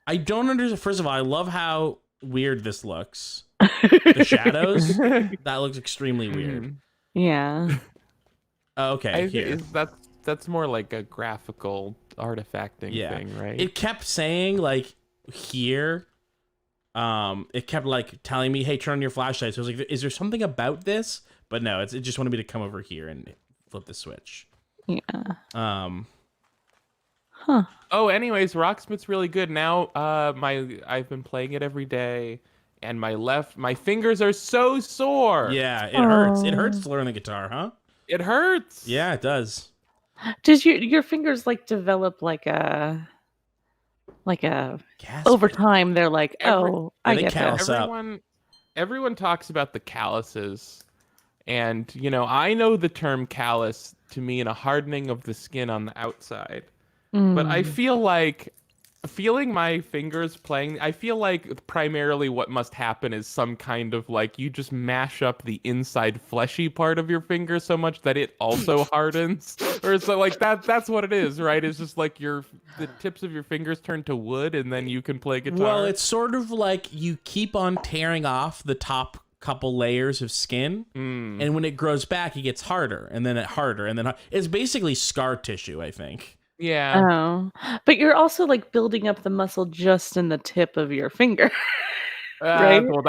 I don't understand. First of all, I love how weird this looks. The shadows, that looks extremely weird. Yeah. Okay, that's more like a graphical artifacting thing, right? It kept saying like here. it kept like telling me, "Hey, turn on your flashlight." So I was like, "Is there something about this?" But no, it just wanted me to come over here and flip the switch. Yeah. Oh, anyways, Rocksmith's really good now. I've been playing it every day, and my fingers are so sore. Yeah, it hurts. It hurts to learn the guitar, huh? It hurts. Yeah, it does. Does your fingers like develop like a Casper. over time? They're like, oh, I they get that. callous up. Everyone talks about the calluses, and I know the term callus to mean a hardening of the skin on the outside. But I feel like feeling my fingers playing, I feel like primarily what must happen is some kind of like you just mash up the inside fleshy part of your finger so much that it also hardens. Or so like that's what it is, right? It's just like the tips of your fingers turn to wood and then you can play guitar. Well, it's sort of like you keep on tearing off the top couple layers of skin, and when it grows back, it gets harder, and then it's basically scar tissue, I think. Yeah. Oh, but you're also like building up the muscle just in the tip of your finger, right? Well,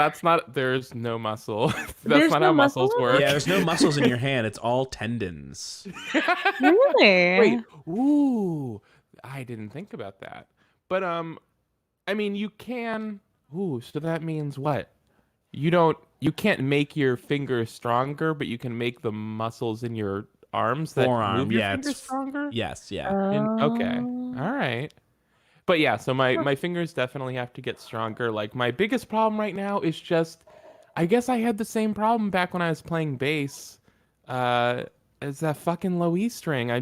there's no muscle. That's There's not no how muscles muscle? work. Yeah, there's no muscles in your hand. It's all tendons. Really? Wait, ooh, I didn't think about that. But I mean, you can. Ooh, so that means what? You can't make your fingers stronger, but you can make the muscles in your arms that Forearm, move your yeah, fingers stronger. Yes, yeah. Okay, all right. But yeah, so my fingers definitely have to get stronger. Like my biggest problem right now is just, I guess I had the same problem back when I was playing bass. Is that fucking low E string? They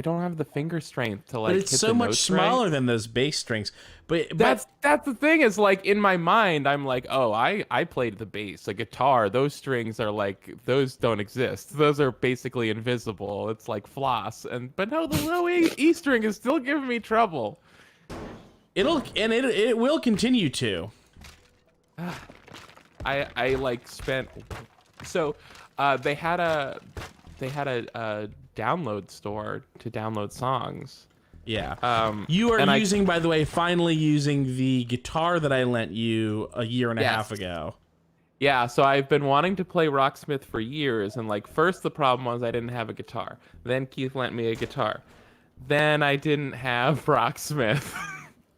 don't have the finger strength to like. But it's hit so the much notes smaller right. than those bass strings. But That's the thing is like in my mind I'm like, oh, I played the bass, a guitar, those strings are like, those don't exist, those are basically invisible, it's like floss. But no, the low E string is still giving me trouble. it will continue to. I like spent they had a download store to download songs. Yeah. You are finally using the guitar that I lent you a year and a half ago. Yeah, so I've been wanting to play Rocksmith for years, and like first the problem was I didn't have a guitar. Then Keith lent me a guitar. Then I didn't have Rocksmith.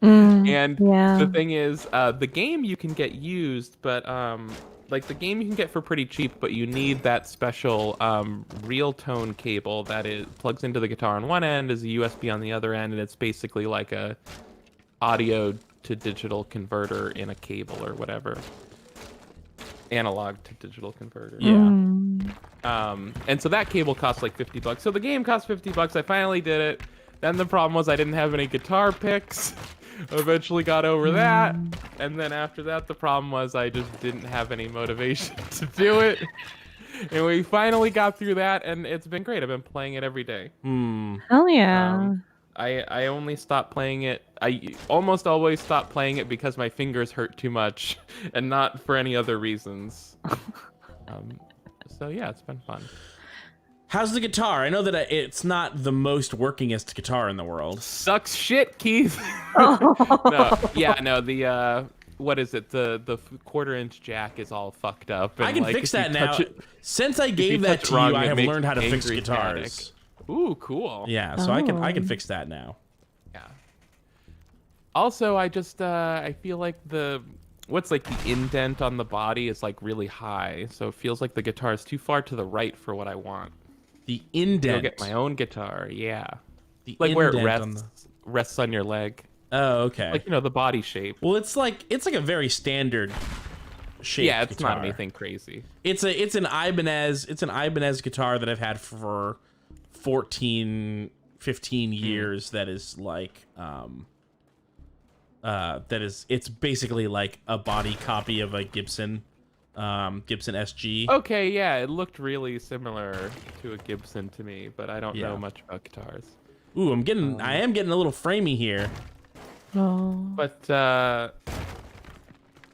And the thing is, the game you can get used, but like the game you can get for pretty cheap, but you need that special real tone cable that plugs into the guitar on one end, is a USB on the other end, and it's basically like a audio to digital converter in a cable or whatever. Analog to digital converter. Yeah. And so that cable costs like $50. So the game cost $50. I finally did it. Then the problem was I didn't have any guitar picks. Eventually got over that, and then after that the problem was I just didn't have any motivation to do it, and we finally got through that, and it's been great. I've been playing it every day. Hell yeah. I only stopped playing it, I almost always stop playing it because my fingers hurt too much and not for any other reasons. So yeah, it's been fun. How's the guitar? I know that it's not the most workingest guitar in the world. Sucks shit, Keith. The what is it? The 1/4-inch jack is all fucked up. And I can like, fix that now. Since I gave that to you, I have learned how to fix guitars. Panic. Ooh, cool. Yeah, so I can fix that now. Yeah. Also, I just I feel like the indent on the body is like really high, so it feels like the guitar is too far to the right for what I want. The indent. I'll get my own guitar, yeah. The like where it indent rests on your leg. Oh, okay. Like the body shape. Well, it's like a very standard shape. Yeah, it's guitar. not anything crazy. It's an Ibanez guitar that I've had for 15 years. That is like it's basically like a body copy of a Gibson SG. Okay, yeah, it looked really similar to a Gibson to me, but I don't know much about guitars. Ooh, I am getting a little framey here. Oh. But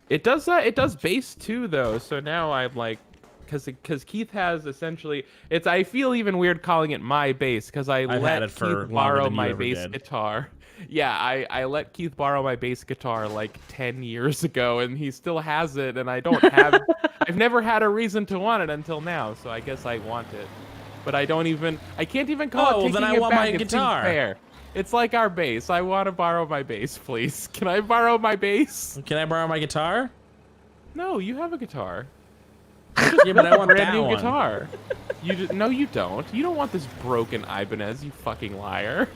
it does bass too though, so now I'm like because Keith has essentially it's. I feel even weird calling it my bass because I I've had let it for Keith longer borrow than you my ever bass did. guitar. Yeah, I let Keith borrow my bass guitar like 10 years ago, and he still has it, and I don't have. I've never had a reason to want it until now, so I guess I want it. But I can't even call it well, taking then I it want back. my It seems guitar. fair. It's like our bass. I want to borrow my bass, please. Can I borrow my bass? Can I borrow my guitar? No, you have a guitar. Yeah, but I want Brand that new one. guitar. No, you don't. You don't want this broken Ibanez, you fucking liar.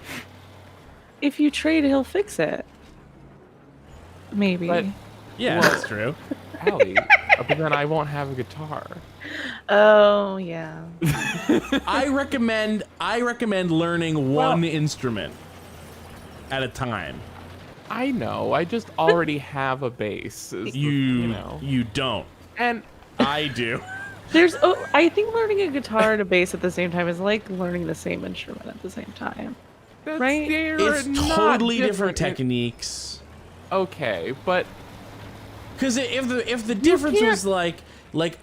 If you trade, he'll fix it. Maybe. But Yeah, Well- that's true. Allie, but then I won't have a guitar. Oh yeah. I recommend learning one instrument at a time. I know. I just already have a bass. You know. you don't. And I do. I think learning a guitar and a bass at the same time is like learning the same instrument at the same time. that's, Right? It's not totally different techniques. Okay, but Because if the difference was like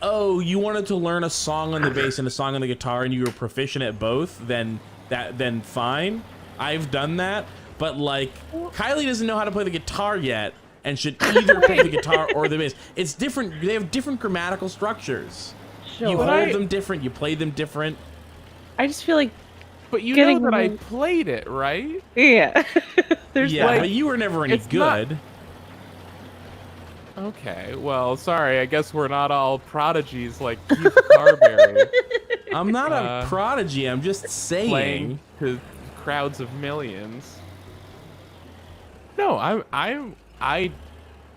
oh, you wanted to learn a song on the bass and a song on the guitar and you were proficient at both, then fine. I've done that. But like Kylie doesn't know how to play the guitar yet and should either play the guitar or the bass. It's different. They have different grammatical structures. Sure. You hold them different. You play them different. I just feel like but you Getting know that I the- played it, right? yeah. There's Yeah, like- but you were never any it's not- good. Okay, well, sorry. I guess we're not all prodigies like Keith Carberry I'm not a prodigy. I'm just saying. playing to crowds of millions. No,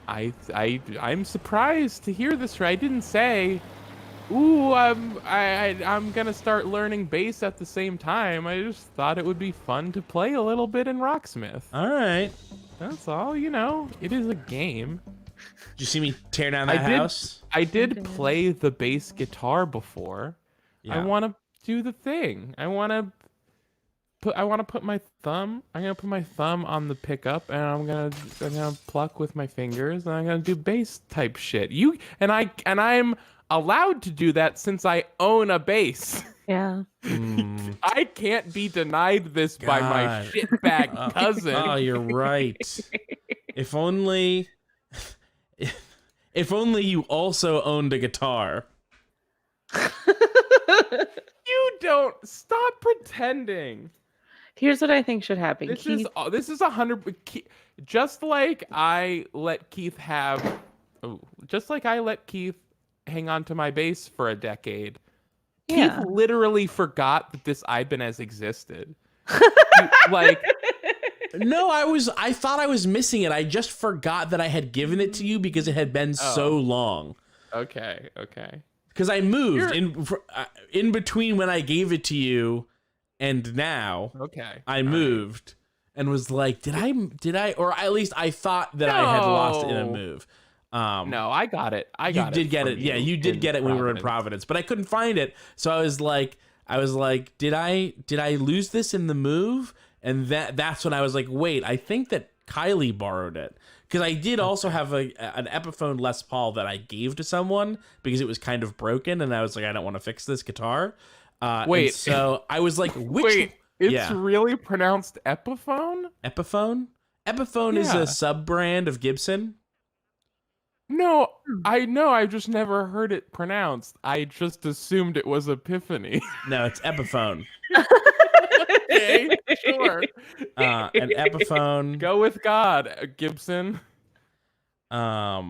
I'm surprised to hear this. I didn't say, "Ooh, I'm gonna start learning bass at the same time." I just thought it would be fun to play a little bit in Rocksmith. All right. That's all. You know, it is a game. Did you see me tear down that house? I did play the bass guitar before. I Yeah. want to do the thing. I want to put my thumb. I'm gonna put my thumb on the pickup, and I'm gonna pluck with my fingers, and I'm gonna do bass type shit. I'm allowed to do that since I own a bass. yeah. I can't be denied this by my God. shitbag cousin. Oh, you're right. If only you also owned a guitar. You don't stop pretending. Here's what I think should happen. This Keith, is 100. Just like I let Keith hang on to my bass for a decade. yeah. Keith literally forgot that this Ibanez existed. Like, No, I thought I was missing it. I just forgot that I had given it to you because it had been so long. okay. Because I moved in between when I gave it to you and now. Okay. I moved and was like, did I, or at least I thought that I had lost it in a No. move. No, I got it. You did get it. Yeah, you did get it when we were in Providence, but I couldn't find it. So I was like, did I lose this in the move? And that's when I was like, wait, I think that Kylie borrowed it. Because I did also have an Epiphone Les Paul that I gave to someone because it was kind of broken, and I was like, I don't want to fix this guitar. Wait. and so I was like, which? Wait, it's yeah. really pronounced Epiphone? Epiphone? Epiphone is Yeah. a sub brand of Gibson. No, I know. I've just never heard it pronounced. I just assumed it was Epiphany. No, it's Epiphone. Okay, sure. An Epiphone. Go with God, Gibson. Yeah,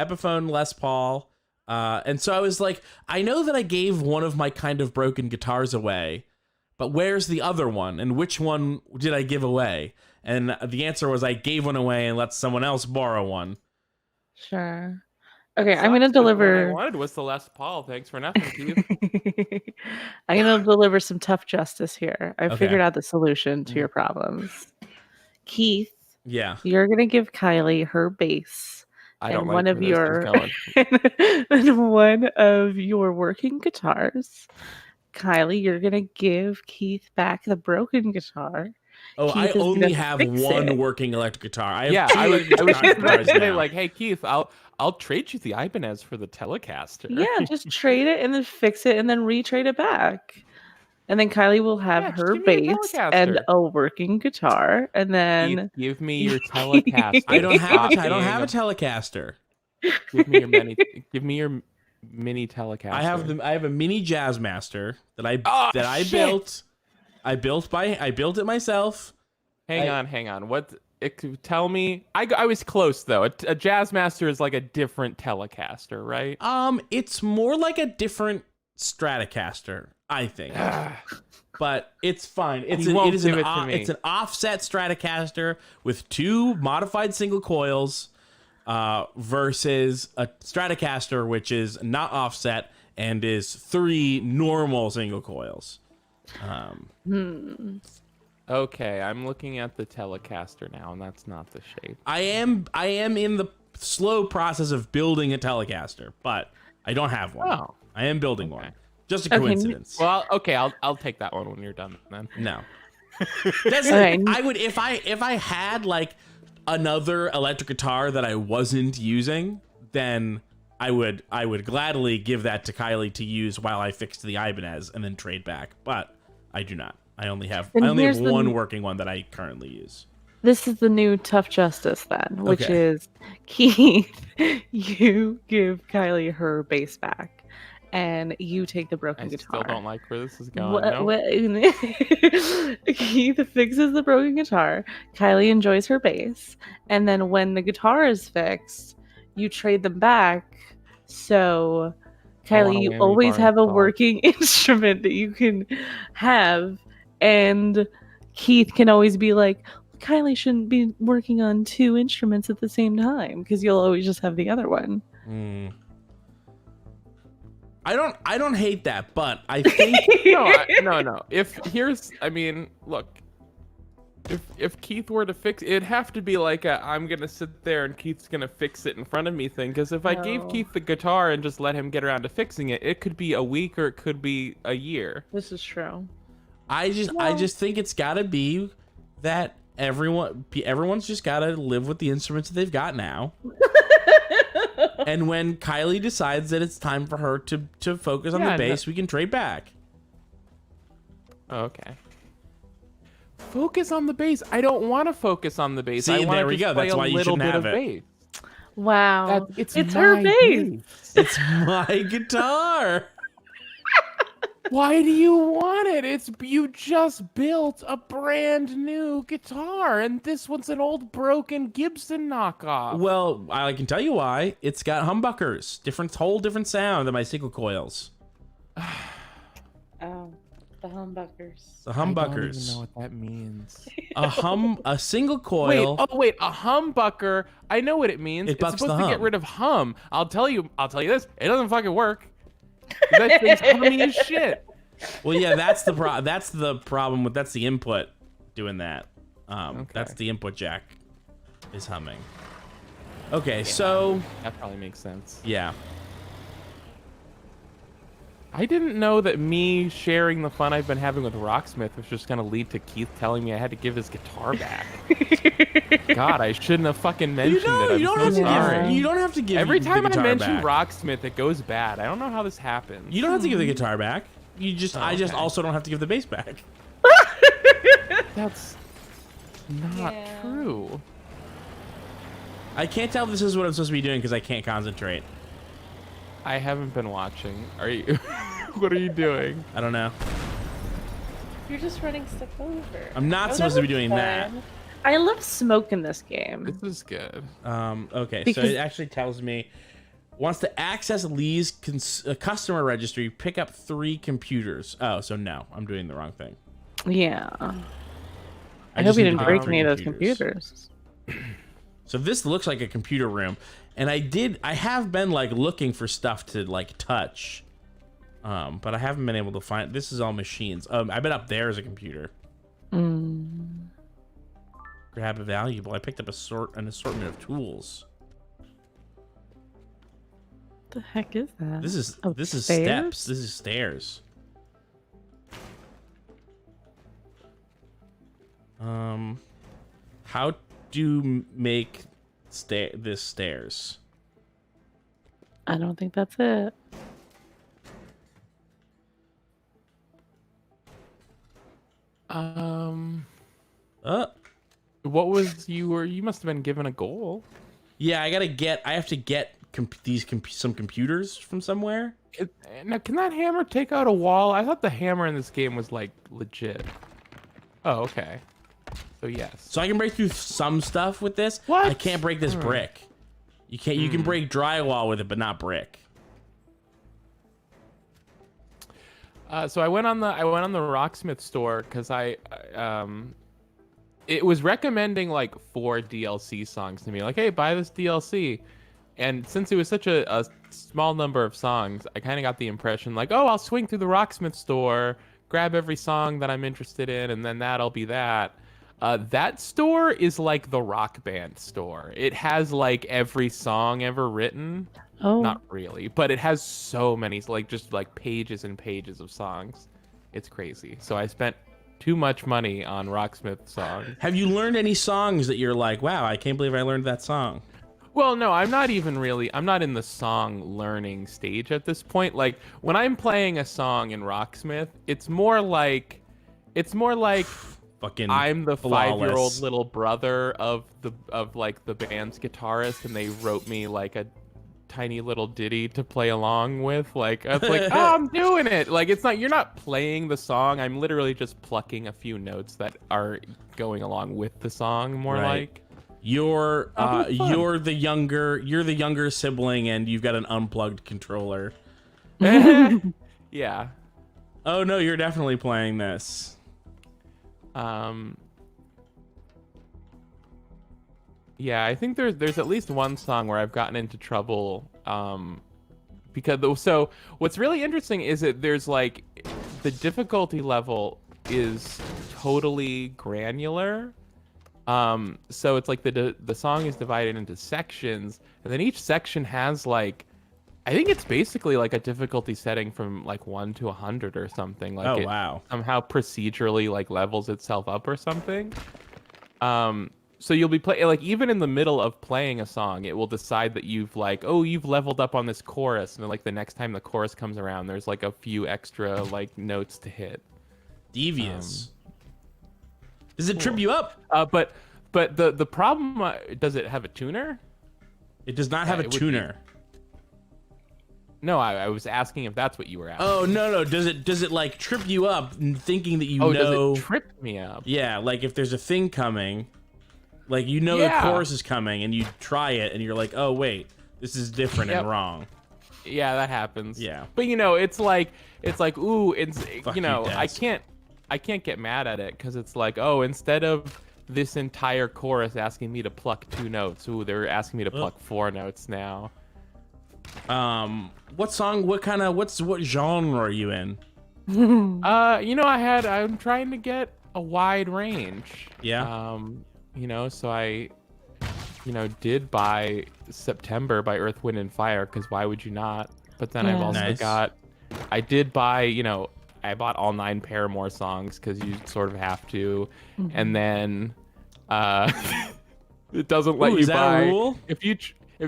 Epiphone Les Paul. And so I was like, I know that I gave one of my kind of broken guitars away, but where's the other one? And which one did I give away? And the answer was I gave one away and let someone else borrow one. Sure. Okay, I'm gonna Sucks, 'cause what I deliver. wanted was the Les Paul. Thanks for nothing, Keith. I'm gonna deliver some tough justice here. I Okay. figured out the solution to your problems. Keith, Yeah. you're gonna give Kylie her bass I don't and like one of where this is your going. and one of your working guitars. Kylie, you're gonna give Keith back the broken guitar. Oh, I Keith is only gonna have fix one it. working electric guitar. I have Yeah, two I was electric just about guitars to say now. like, hey Keith, I'll trade you the Ibanez for the Telecaster. Yeah, just trade it and then fix it and then retrade it back. And then Kylie will have Yeah, just her give me your bass and Telecaster. a working guitar, and Keith, then give me your Telecaster. I don't have Stop I don't being have a Telecaster. Give me your mini Telecaster. I have a mini Jazzmaster that I shit. built. I built it myself. Hang on. Tell me. I was close though. A Jazzmaster is like a different Telecaster, right? It's more like a different Stratocaster, I think. But it's fine. It's an offset Stratocaster with 2 modified single coils versus a Stratocaster which is not offset and is 3 normal single coils. Okay, I'm looking at the Telecaster now, and that's not the shape. I am in the slow process of building a Telecaster, but I don't have one. Oh, I am building one. Just a Okay. coincidence. well, okay, I'll take that one when you're done then. No. I would if I had like another electric guitar that I wasn't using, then I would gladly give that to Kylie to use while I fixed the Ibanez and then trade back. But I do not. I only have one working one that I currently use. This is the new tough justice then, which Okay. is Keith, you give Kylie her bass back and you take the broken I guitar. still don't like where this is going. Keith fixes the broken guitar. Kylie enjoys her bass. And then when the guitar is fixed, you trade them back. So, Kylie, you always have a working instrument that you can have. And Keith can always be like, Kylie shouldn't be working on 2 instruments at the same time because you'll always just have the other one. I don't hate that, but I think No. If Keith were to fix it'd have to be like I'm gonna sit there and Keith's gonna fix it in front of me thing. Because if I gave Keith the guitar and just let him get around to fixing it, it could be a week or it could be a year. This is true. I just think it's gotta be that everyone's just gotta live with the instruments that they've got now. And when Kylie decides that it's time for her to focus on the bass, we can trade back. Okay. Focus on the bass. I don't want to focus on the bass. See, I want there to we go. play That's why a you little shouldn't bit have of it. bass. Wow. It's her my bass. It's my guitar. Why do you want it? You just built a brand new guitar, and this one's an old broken Gibson knockoff. Well, I can tell you why. It's got humbuckers, whole different sound than my single coils. Oh, the humbuckers. The I don't even humbuckers. know what that means. A single coil. Wait, a humbucker. I know what it means. It bucks it's supposed the to get hum. rid of hum. I'll tell you this. It doesn't fucking work. That thing's hummy as shit. Well, yeah, that's the problem with that's the input doing that. That's the input jack is humming. Okay, so that probably makes sense. yeah. I didn't know that me sharing the fun I've been having with Rocksmith was just gonna lead to Keith telling me I had to give his guitar back. God, I shouldn't have fucking mentioned it. I'm so sorry. You don't have to give Every time the I guitar mention back. Rocksmith, it goes bad. I don't know how this happens. You don't have to give the guitar back. I just okay. also don't have to give the bass back. That's not true. I can't tell if this is what I'm supposed to be doing because I can't concentrate. I haven't been watching. Are you? What are you doing? I don't know. You're just running stuff over. I'm not supposed to be doing that. I love smoke in this game. This is good. Okay, Because- so it actually tells me wants to access Lee's customer registry, pick up 3 computers. Oh, so no, I'm doing the wrong thing. Yeah. I hope just you need to didn't pick break up any of 3 those computers. So this looks like a computer room, and I have been like looking for stuff to like touch, but I haven't been able to find. This is all machines. I bet up there is a computer. Grab a valuable. I picked up an assortment of tools. The heck is that? This is Stairs? steps. This is stairs. How to make this stairs? I don't think that's it. What was you must have been given a goal. Yeah, I have to get some computers from somewhere. Now, can that hammer take out a wall? I thought the hammer in this game was like legit. Oh, okay. So yes. So I can break through some stuff with this. What? I can't break this brick. You can't. You can break drywall with it, but not brick. So I went on the Rocksmith store because it was recommending like 4 DLC songs to me. Like, hey, buy this DLC. And since it was such a small number of songs, I kind of got the impression like, oh, I'll swing through the Rocksmith store, grab every song that I'm interested in, and then that'll be that. That store is like the Rock Band store. It has like every song ever written. Oh. Not really, but it has so many, like just like pages and pages of songs. It's crazy. So I spent too much money on Rocksmith songs. Have you learned any songs that you're like, wow, I can't believe I learned that song? Well, no, I'm not in the song learning stage at this point. Like when I'm playing a song in Rocksmith, it's more like Fucking I'm the flawless. 5-year-old little brother of like the band's guitarist, and they wrote me like a tiny little ditty to play along with. Like it's like, oh, I'm doing it. Like you're not playing the song. I'm literally just plucking a few notes that are going along with the song. More Right. like You're the younger sibling, and you've got an unplugged controller. yeah. Oh no, you're definitely playing this. Yeah, I think there's at least one song where I've gotten into trouble because so what's really interesting is that there's like the difficulty level is totally granular. So it's like the song is divided into sections, and then each section has like, I think it's basically like a difficulty setting from like 1 to 100 or something. Like wow. Somehow procedurally like levels itself up or something. So you'll be playing, like, even in the middle of playing a song, it will decide that you've leveled up on this chorus, and then like the next time the chorus comes around, there's like a few extra like notes to hit. Devious. Does it trip you up? But the problem, does it have a tuner? It does not have a tuner. No, I was asking if that's what you were asking. Oh no. Does it like trip you up thinking that you know? Does it trip me up? Yeah, like if there's a thing coming, like the chorus is coming, and you try it, and you're like, oh wait, this is different and wrong. Yeah, that happens. Yeah. But it's like ooh, it's Fuck I can't get mad at it because it's like, oh, instead of this entire chorus asking me to pluck 2 notes, ooh, they're asking me to pluck 4 notes now. What song? What genre are you in? I'm trying to get a wide range. Yeah. So I, did buy September by Earth, Wind, and Fire, because why would you not? But then I've also I did buy, I bought all 9 Paramore songs because you sort of have to. Mm-hmm. And then it doesn't let you buy. A rule? If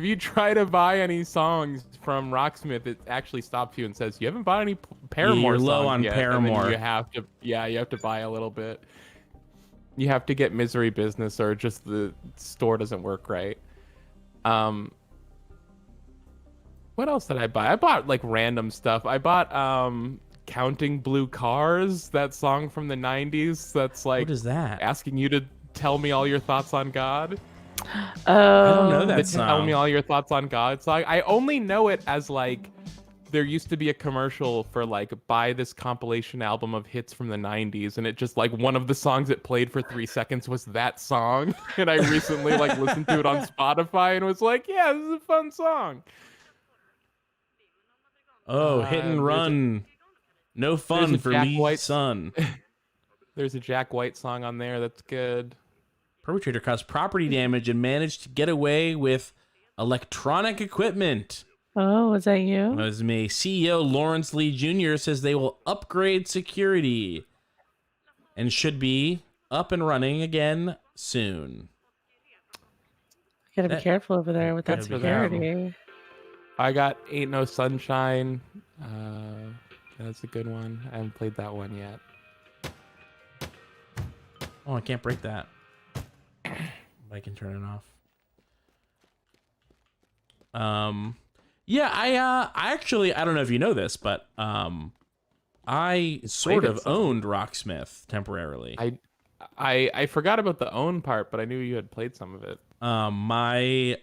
you try to buy any songs from Rocksmith, it actually stops you and says, you haven't bought any Paramore songs low on yet. Paramore. And then you have to buy a little bit. You have to get Misery Business, or just the store doesn't work right. What else did I buy? I bought like random stuff. I bought Counting Blue Cars, that song from the 90s that's like, what is that? Asking you to tell me all your thoughts on God. I don't know that song. Tell me all your thoughts on God song. I only know it as like, there used to be a commercial for like, buy this compilation album of hits from the 90s, and it just like one of the songs it played for 3 seconds was that song. And I recently like listened to it on Spotify and was like, yeah, this is a fun song. Oh, Hit and Run. No fun for Jack me, White son. There's a Jack White song on there that's good. Perpetrator caused property damage and managed to get away with electronic equipment. Oh, was that you? It was me. CEO Lawrence Lee Jr. says they will upgrade security and should be up and running again soon. Gotta be careful over there with that Good for them. security. I got Ain't No Sunshine. That's a good one. I haven't played that one yet. Oh, I can't break that. I can turn it off. Yeah, I actually, I don't know if you know this, but I sort of owned Rocksmith temporarily. I forgot about the own part, but I knew you had played some of it. My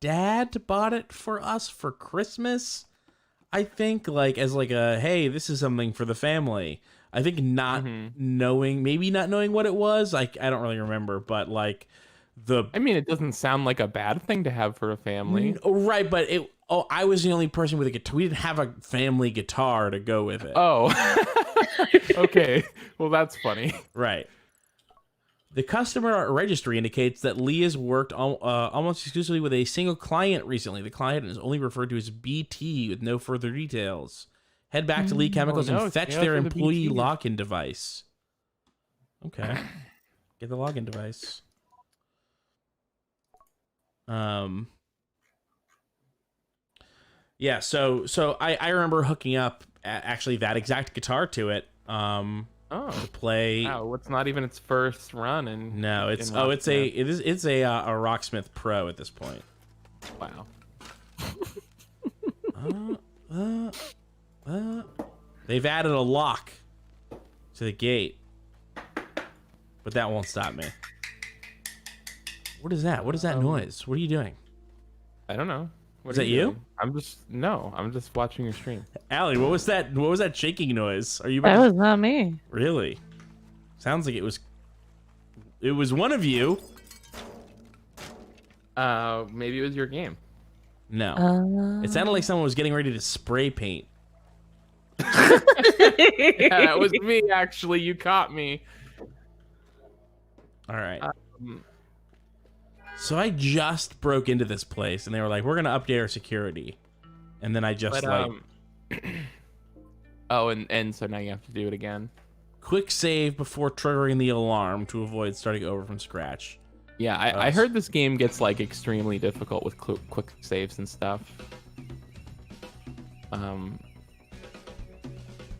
dad bought it for us for Christmas. I think like as like a, hey, this is something for the family. I think not knowing what it was. Like I don't really remember, but like I mean, it doesn't sound like a bad thing to have for a family. Right, but I was the only person with a guitar. We didn't have a family guitar to go with it. Oh. Okay. Well, that's funny. Right. The customer registry indicates that Lee has worked almost exclusively with a single client recently. The client is only referred to as BT with no further details. Head back to Lee Chemicals and fetch their employee login device. Okay. Get the login device. Yeah, so I remember hooking up actually that exact guitar to it. To play. Wow, it's not even its first run, and no, it's a Rocksmith Pro at this point. Wow. They've added a lock to the gate, but that won't stop me. What is that? What is that noise? What are you doing? I don't know. Is that you? I'm just watching your stream. Allie, what was that? What was that shaking noise? Are you? That was not me. Really? Sounds like it was. It was one of you. Maybe it was your game. No. It sounded like someone was getting ready to spray paint. Yeah, that was me. Actually, you caught me. All right. So I just broke into this place, and they were like, "We're gonna update our security," and then I just oh, and so now you have to do it again. Quick save before triggering the alarm to avoid starting over from scratch. Yeah, I heard this game gets like extremely difficult with quick saves and stuff.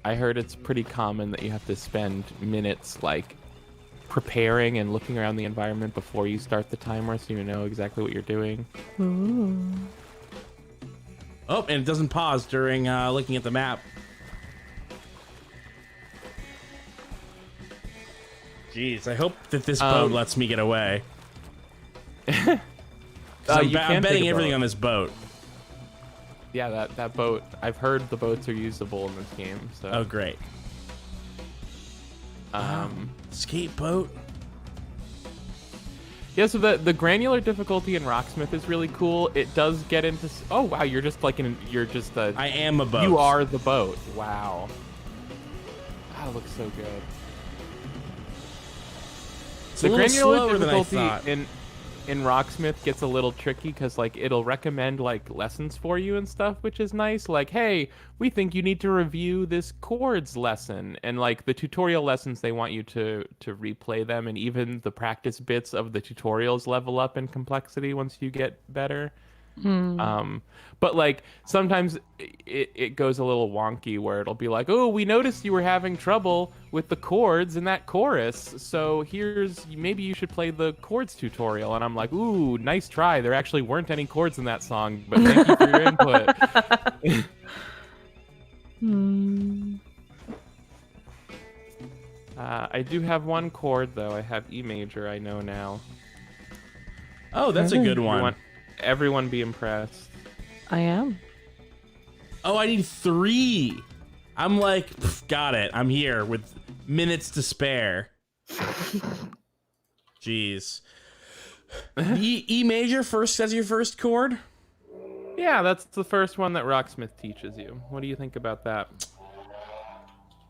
I heard it's pretty common that you have to spend minutes like preparing and looking around the environment before you start the timer so you know exactly what you're doing. Ooh. Oh, and it doesn't pause during looking at the map. Jeez, I hope that this boat lets me get away. I'm betting everything on this boat. Yeah, that boat. I've heard the boats are usable in this game. So. Oh, great. Skate boat. Yeah, so the granular difficulty in Rocksmith is really cool. It does get into. Oh wow, you're just like you're just a. I am a boat. You are the boat. Wow. That looks so good. It's the a little granular slower difficulty than I thought. in Rocksmith gets a little tricky because like it'll recommend like lessons for you and stuff, which is nice. Like, hey, we think you need to review this chords lesson, and like the tutorial lessons, they want you to replay them, and even the practice bits of the tutorials level up in complexity once you get better. But like sometimes it goes a little wonky where it'll be like, oh, we noticed you were having trouble with the chords in that chorus, so maybe you should play the chords tutorial. And I'm like, ooh, nice try. There actually weren't any chords in that song, but thank you for your input. I do have one chord though. I have E major. I know now. Oh, that's a good one. Everyone be impressed. I am. Oh, I need 3. I'm like, got it. I'm here with minutes to spare. Jeez. E major first as your first chord? Yeah, that's the first one that Rocksmith teaches you. What do you think about that?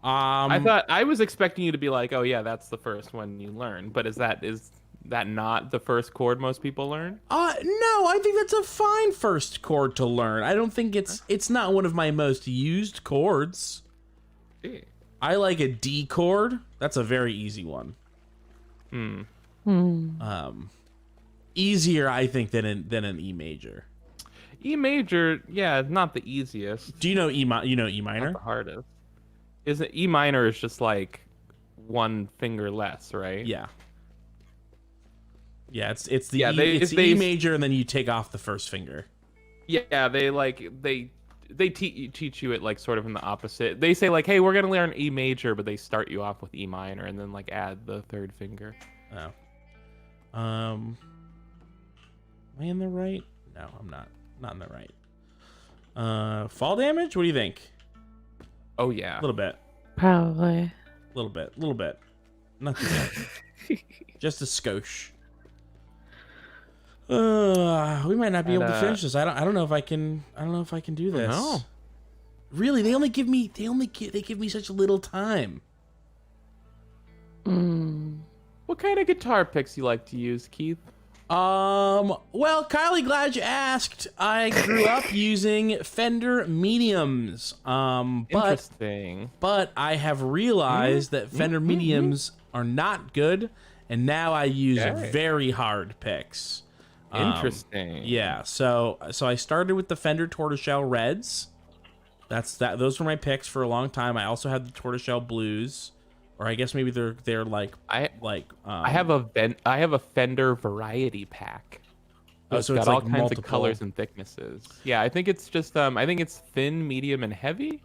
I was expecting you to be like, oh yeah, that's the first one you learn. But is that not the first chord most people learn? No, I think that's a fine first chord to learn. I don't think it's not one of my most used chords. I like a D chord. That's a very easy one. Easier, I think, than an E major. E major, yeah, not the easiest. Do you know E minor? Not the hardest. Is it E minor is just like one finger less, right? Yeah. Yeah, it's the Yeah, E major, and then you take off the first finger. Yeah, they teach you it like sort of in the opposite. They say like, hey, we're gonna learn E major, but they start you off with E minor and then like add the third finger. Oh. Am I in the right? No, I'm not. Not in the right. Fall damage? What do you think? Oh yeah. A little bit. Probably. A little bit. Not too bad. Just a skosh. We might not be able to finish this. I don't know if I can. I don't know if I can do this. No. Really, they give me such little time. What kind of guitar picks you like to use, Keith? Well, Kylie, glad you asked. I grew up using Fender mediums. Interesting. But I have realized that Fender mediums are not good, and now I use very hard picks. Interesting. Yeah, so I started with the Fender Tortoiseshell Reds. Those were my picks for a long time. I also had the Tortoiseshell Blues, or I guess maybe they're like I have a Fender variety pack. Oh, so it's it's got like all kinds multiple of colors and thicknesses. Yeah, I think it's just I think it's thin, medium, and heavy.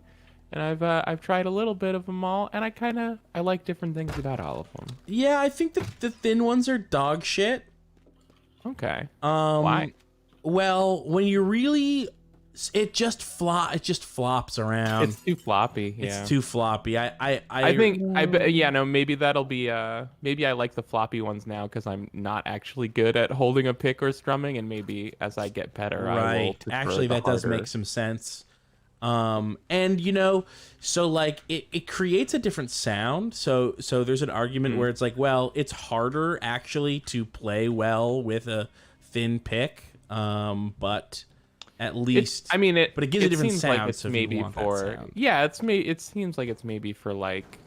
And I've tried a little bit of them all, and I like different things about all of them. Yeah, I think the thin ones are dog shit. Okay. Why? Well, when you really, it just flops around. It's too floppy. Yeah. It's too floppy. I think maybe that'll be maybe I like the floppy ones now because I'm not actually good at holding a pick or strumming, and maybe as I get better, I will prefer actually that does make some sense. And so like it creates a different sound. So there's an argument where it's like, well, it's harder actually to play well with a thin pick. But at least but it gives a different sound. Like it's so maybe for it seems like it's maybe for like,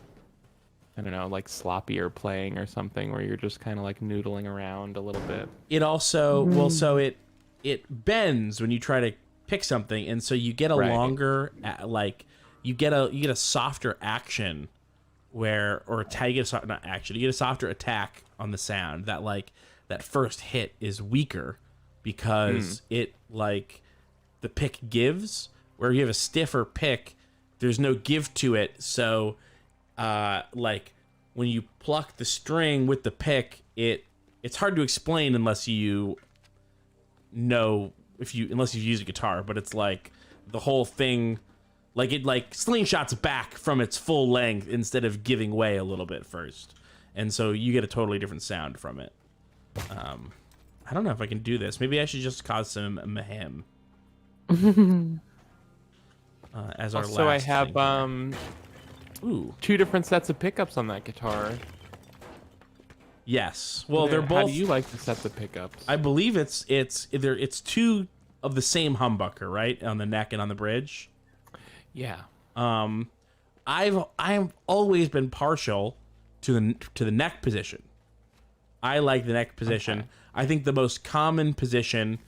I don't know, like sloppier playing or something where you're just kind of like noodling around a little bit. It also so it bends when you try to pick something, and so you get a longer you get a softer action you get a softer attack on the sound. That first hit is weaker because it like the pick gives, where you have a stiffer pick, there's no give to it. So like when you pluck the string with the pick, it's hard to explain unless you know unless you've used a guitar, but it's like the whole thing, like it like slingshots back from its full length instead of giving way a little bit first, and so you get a totally different sound from it. I don't know if I can do this. Maybe I should just cause some mayhem. As our so I last have thing. Two different sets of pickups on that guitar. Yes. Well, they're both. How do you like to set the pickups? I believe it's two of the same humbucker, right, on the neck and on the bridge. Yeah. I've always been partial to the neck position. I like the neck position. Okay. I think the most common position.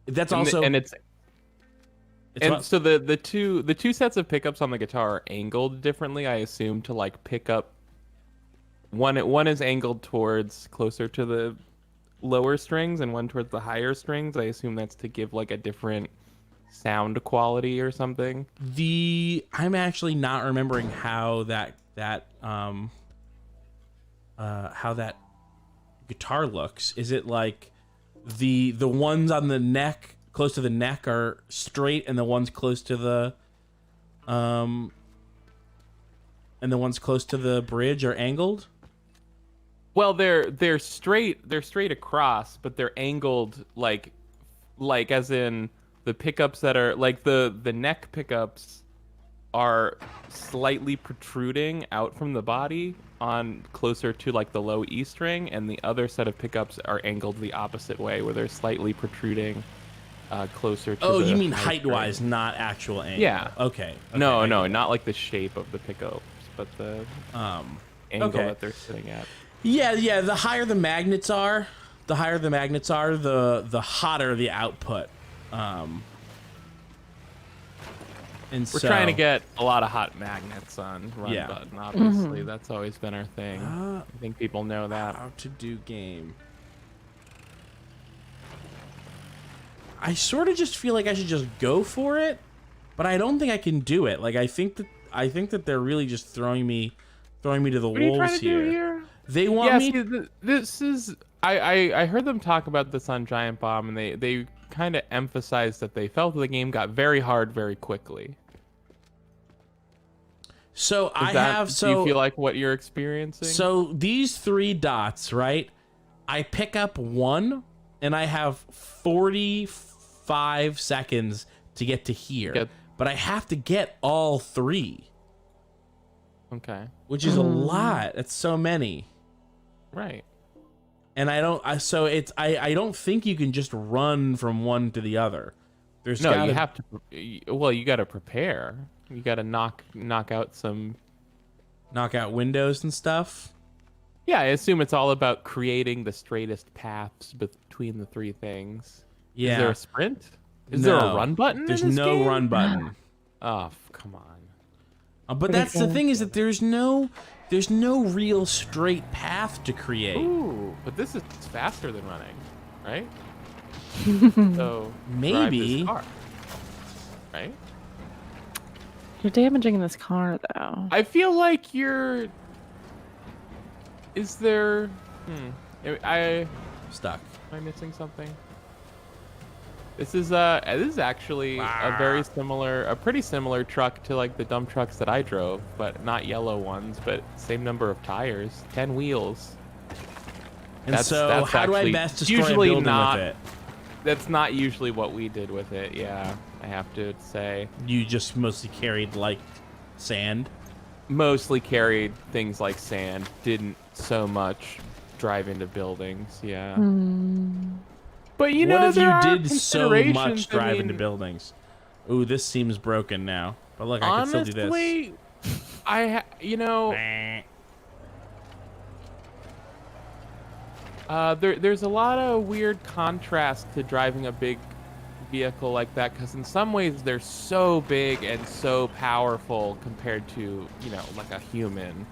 That's so the two sets of pickups on the guitar are angled differently. I assume to like pick up. One is angled towards closer to the lower strings and one towards the higher strings. I assume that's to give like a different sound quality or something. I'm actually not remembering how that guitar looks. Is it like the ones on the neck, close to the neck, are straight, and the ones close to the and the ones close to the bridge are angled? Well, they're straight across, but they're angled like as in the pickups that are like the neck pickups are slightly protruding out from the body on closer to like the low E string, and the other set of pickups are angled the opposite way where they're slightly protruding closer to you mean height wise, not actual angle? Yeah. Okay. No, not like the shape of the pickups, but the angle okay. that they're sitting at. Yeah. The higher the magnets are, the hotter the output. And We're trying to get a lot of hot magnets on Run Button, obviously. That's always been our thing. I think people know that. How to do game. I sort of just feel like I should just go for it, but I don't think I can do it. Like I think that they're really just throwing me to the wolves here. What are you trying to do here? They want me. See, this is. I heard them talk about this on Giant Bomb, and they kind of emphasized that they felt the game got very hard very quickly. So do you feel like what you're experiencing? So these 3 dots, right? I pick up one, and I have 45 seconds to get to here, but I have to get all 3. Okay. Which is a lot. That's so many. Right. And I don't think you can just run from one to the other. You have to. Well, you got to prepare. You got to knock out windows and stuff. Yeah, I assume it's all about creating the straightest paths between the 3 things. Yeah. Is there a sprint? Is there a run button? There's no run button. Oh, come on. But that's the thing, is that there's no real straight path to create. Ooh, but this is faster than running, right? So maybe. drive this car, right? You're damaging this car, though. I feel like you're. Is there? Stuck. Am I missing something? This is actually a pretty similar truck to like the dump trucks that I drove, but not yellow ones, but same number of tires, 10 wheels. And that's how do I best destroy a building with it? That's not usually what we did with it. Yeah, I have to say. You just mostly carried like sand. Mostly carried things like sand. Didn't so much drive into buildings. Yeah. But you know, what if there you are did so much drive into buildings? Ooh, this seems broken now. But look, I can still do this. Honestly, there's a lot of weird contrast to driving a big vehicle like that, because in some ways they're so big and so powerful compared to, like a human.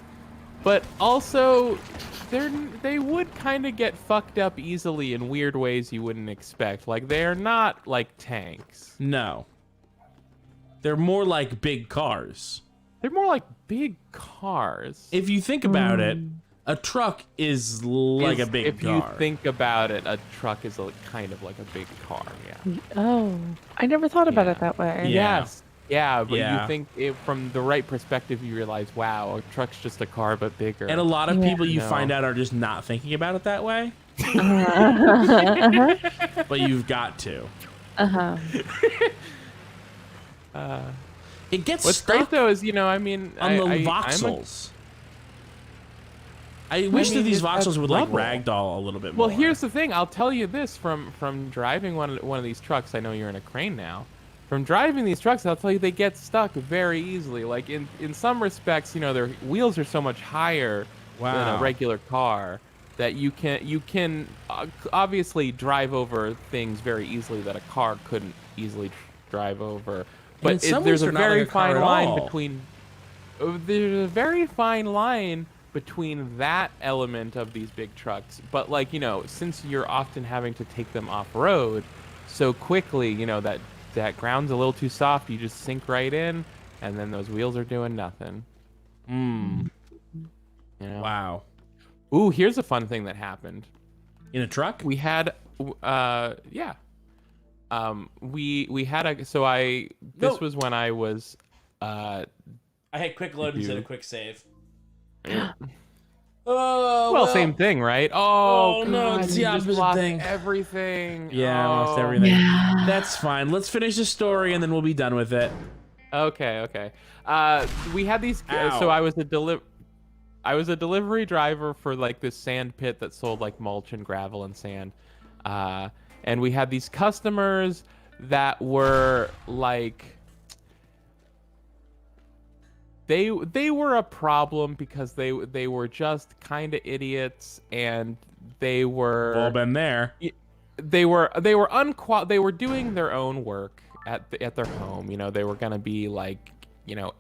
But also, they would kind of get fucked up easily in weird ways you wouldn't expect. Like, they're not like tanks. No. They're more like big cars. They're more like big cars. If you think about it, a truck is like a big car. If you think about it, a truck is kind of like a big car, yeah. Oh, I never thought about it that way. Yeah. Yes. Yeah, but you think from the right perspective, you realize, wow, a truck's just a car, but bigger. And a lot of people you find out are just not thinking about it that way. But you've got to. It gets What's stuck great, though, is, on the voxels. I wish that these voxels would like ragdoll a little bit more. Well, here's the thing. I'll tell you this from driving one of these trucks. I know you're in a crane now. From driving these trucks, I'll tell you, they get stuck very easily. Like in some respects, their wheels are so much higher than a regular car that you can obviously drive over things very easily that a car couldn't easily drive over. But there's a very fine line between. There's a very fine line between that element of these big trucks, but since you're often having to take them off road so quickly, that ground's a little too soft, you just sink right in, and then those wheels are doing nothing. Wow. Ooh, here's a fun thing that happened. In a truck? We had, we had this was when I was, I had quick load instead of quick save. Same thing, right? Oh no, it's the opposite thing. Everything. Yeah, I lost everything. Yeah. That's fine. Let's finish the story and then we'll be done with it. Okay. We had these. So I was a delivery driver for like this sand pit that sold like mulch and gravel and sand, and we had these customers that were like they were a problem because they were just kind of idiots, and they were We've all been there. they were doing their own work at their home. You know, they were gonna be like, you know,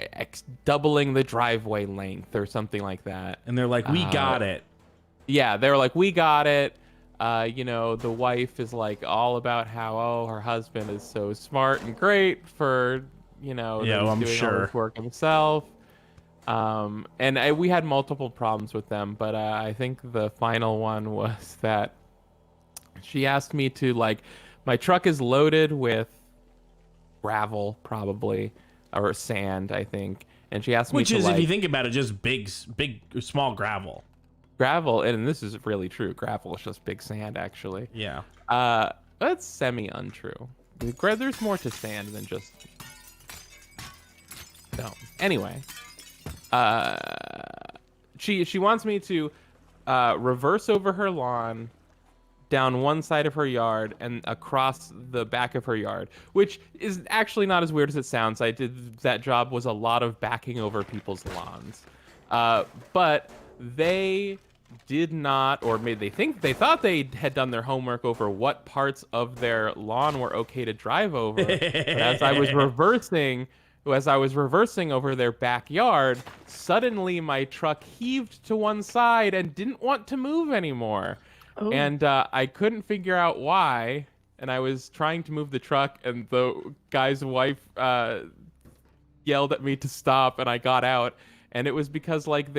doubling the driveway length or something like that. And they're like, we got it. Yeah, they were like, we got it. You know, the wife is like all about how, her husband is so smart and great for, you know, Yeah, that I'm he's doing all sure. this work himself. And we had multiple problems with them, but I think the final one was that she asked me to, like, my truck is loaded with gravel, probably, or sand, I think. And she asked me Which to, is, like, if you think about it, just small gravel. gravel, and this is really true. Gravel is just big sand, actually. Yeah. That's semi-untrue. There's more to sand than just... No. Anyway. She wants me to reverse over her lawn, down one side of her yard, and across the back of her yard, which is actually not as weird as it sounds. That job was a lot of backing over people's lawns. But they did not, or maybe they thought they had done their homework over what parts of their lawn were okay to drive over. But as I was reversing over their backyard, suddenly my truck heaved to one side and didn't want to move anymore. Oh. And I couldn't figure out why. And I was trying to move the truck, and the guy's wife yelled at me to stop, and I got out. And it was because, like,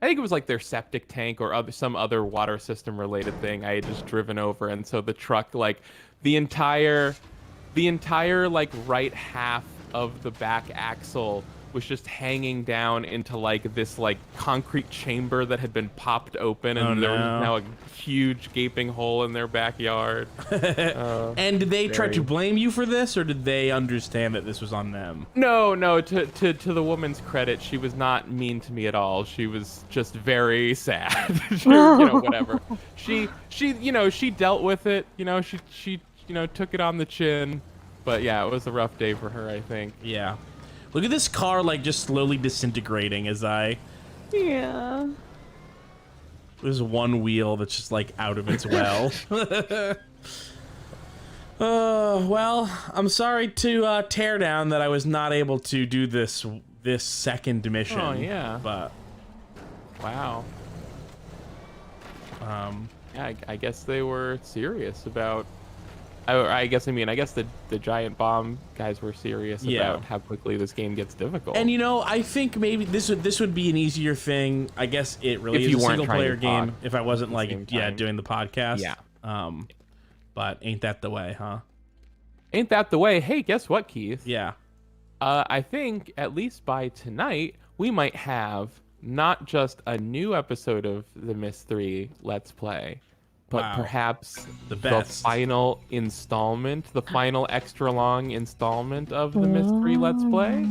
I think it was like their septic tank or some other water system related thing I had just driven over. And so the truck, like, the entire like right half of the back axle was just hanging down into like this like concrete chamber that had been popped open, and there was now a huge gaping hole in their backyard. And did they try to blame you for this, or did they understand that this was on them? No. To the woman's credit, she was not mean to me at all. She was just very sad. You know, whatever. She dealt with it. You know, she took it on the chin. But yeah, it was a rough day for her, I think. Yeah. Look at this car, like, just slowly disintegrating as I... Yeah. There's one wheel that's just, like, out of its well. Well, I'm sorry to Teardown that I was not able to do this second mission. Oh, yeah. But... Wow. Yeah, I guess they were serious about... I guess the giant bomb guys were serious about how quickly this game gets difficult. And I think maybe this would be an easier thing. I guess it really is a single player game if I wasn't like doing the podcast. Yeah. But ain't that the way, huh? Ain't that the way? Hey, guess what, Keith? Yeah. I think at least by tonight we might have not just a new episode of the Myst 3 Let's Play, but perhaps the final installment, the final extra long installment of the Myst 3 Let's Play.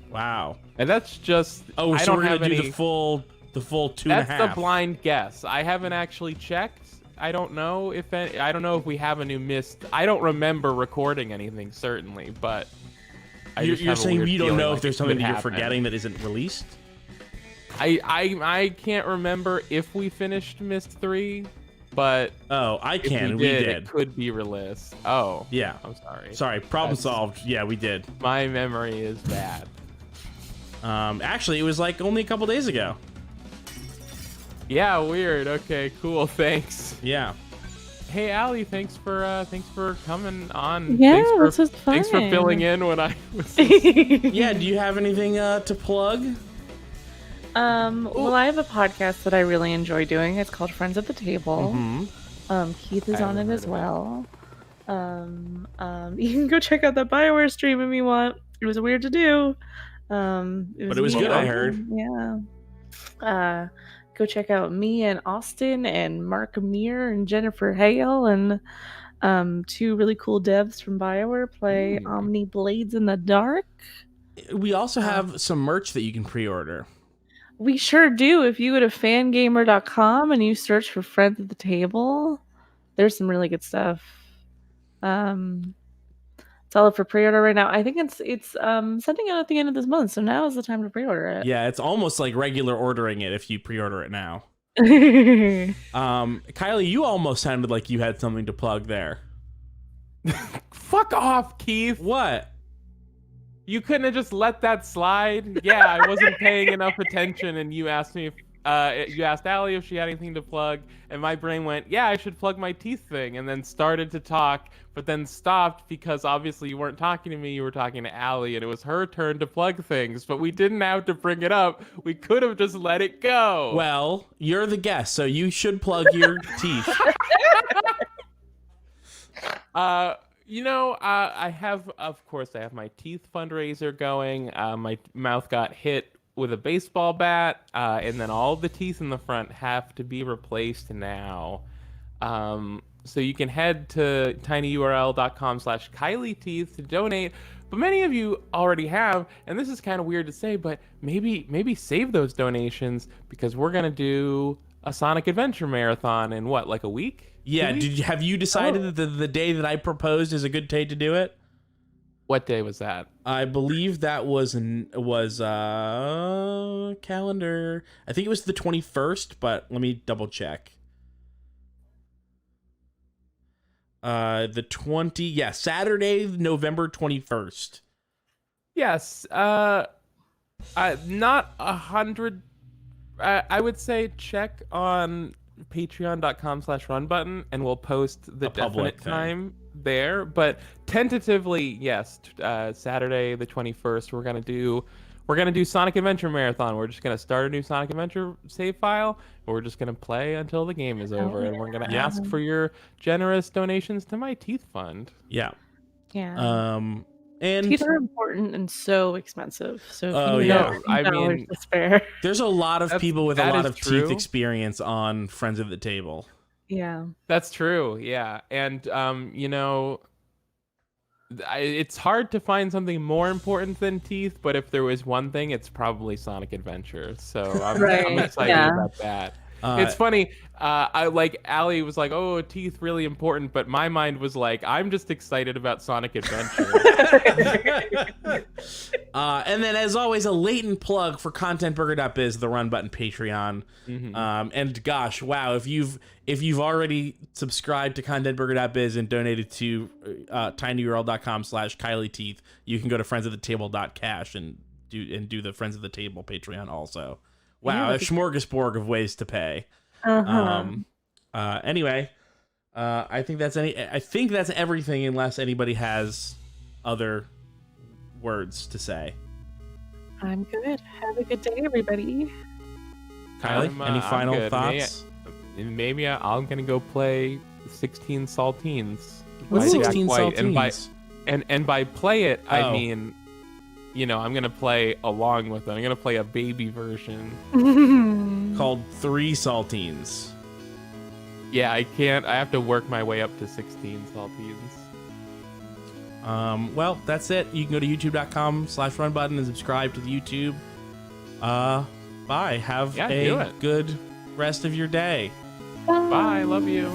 Wow. And that's just... Oh, so we're going to do the full 2.5. That's the blind guess. I haven't actually checked. I don't know if we have a new Myst. I don't remember recording anything, certainly, but... You're saying we don't know if there's something that you're forgetting that isn't released? I can't remember if we finished Myst 3, but I can. We did. It could be released. Oh, yeah. I'm sorry. Sorry. Problem solved. Yeah, we did. My memory is bad. Actually, it was like only a couple days ago. Yeah, weird. Okay, cool. Thanks. Yeah. Hey, Allie, thanks for coming on. Yeah, this was fun. Thanks for filling in when I was. Yeah. Do you have anything to plug? Well, I have a podcast that I really enjoy doing. It's called Friends at the Table. Mm-hmm. Keith is on it as well. You can go check out that BioWare stream if you want. It was weird to do. But it was good, I heard. Yeah. Go check out me and Austin and Mark Amir and Jennifer Hale and two really cool devs from BioWare play Omni Blades in the Dark. We also have some merch that you can pre-order. We sure do. If you go to fangamer.com and you search for Friends at the Table, there's some really good stuff. It's all up for pre-order right now. I think it's sending out at the end of this month, so now is the time to pre-order it. Yeah, it's almost like regular ordering it if you pre-order it now. Kylie, you almost sounded like you had something to plug there. Fuck off, Keith. What? You couldn't have just let that slide? Yeah, I wasn't paying enough attention, and you asked me if you asked Allie if she had anything to plug, and my brain went, yeah, I should plug my teeth thing, and then started to talk, but then stopped because obviously you weren't talking to me, you were talking to Allie, and it was her turn to plug things, but we didn't have to bring it up. We could have just let it go. Well, you're the guest, so you should plug your teeth. I have my teeth fundraiser going. My mouth got hit with a baseball bat, and then all the teeth in the front have to be replaced now. So you can head to tinyurl.com/KylieTeeth to donate. But many of you already have, and this is kind of weird to say, but maybe save those donations because we're gonna do a Sonic Adventure marathon in what, like a week? Yeah, have you decided that the day that I proposed is a good day to do it? What day was that? I believe that was calendar. I think it was the 21st, but let me double check. Saturday, November 21st. Yes. Not 100. I would say check on patreon.com/runbutton and we'll post the definite time there, but tentatively, yes, Saturday the 21st we're gonna do Sonic Adventure Marathon. We're just gonna start a new Sonic Adventure save file, and we're just gonna play until the game is over, and we're gonna ask for your generous donations to my teeth fund. Yeah. And teeth are important and so expensive. So I mean, to spare. There's a lot of people with a lot of teeth experience on Friends of the Table. Yeah, that's true. Yeah, and it's hard to find something more important than teeth. But if there was one thing, it's probably Sonic Adventure. So I'm excited about that. It's funny. Allie was like, "Oh, teeth really important," but my mind was like, "I'm just excited about Sonic Adventure." And then, as always, a latent plug for ContentBurger.biz, the Run Button Patreon. Mm-hmm. And gosh, wow, if you've already subscribed to ContentBurger.biz and donated to tinyurl.com/KylieTeeth, you can go to friendsoftheTable.cash and do the Friends of the Table Patreon also. Wow, a smorgasbord of ways to pay. Anyway, I think that's everything, unless anybody has other words to say. I'm good. Have a good day, everybody. Kylie, any final thoughts? Maybe I'm gonna go play 16 Saltines. What's 16 Saltines? And by play it, I mean, I'm going to play along with them. I'm going to play a baby version. Called 3 Saltines. Yeah, I have to work my way up to 16 Saltines. Well, that's it. You can go to youtube.com/runbutton and subscribe to the YouTube. Bye. Have a good rest of your day. Bye. Love you.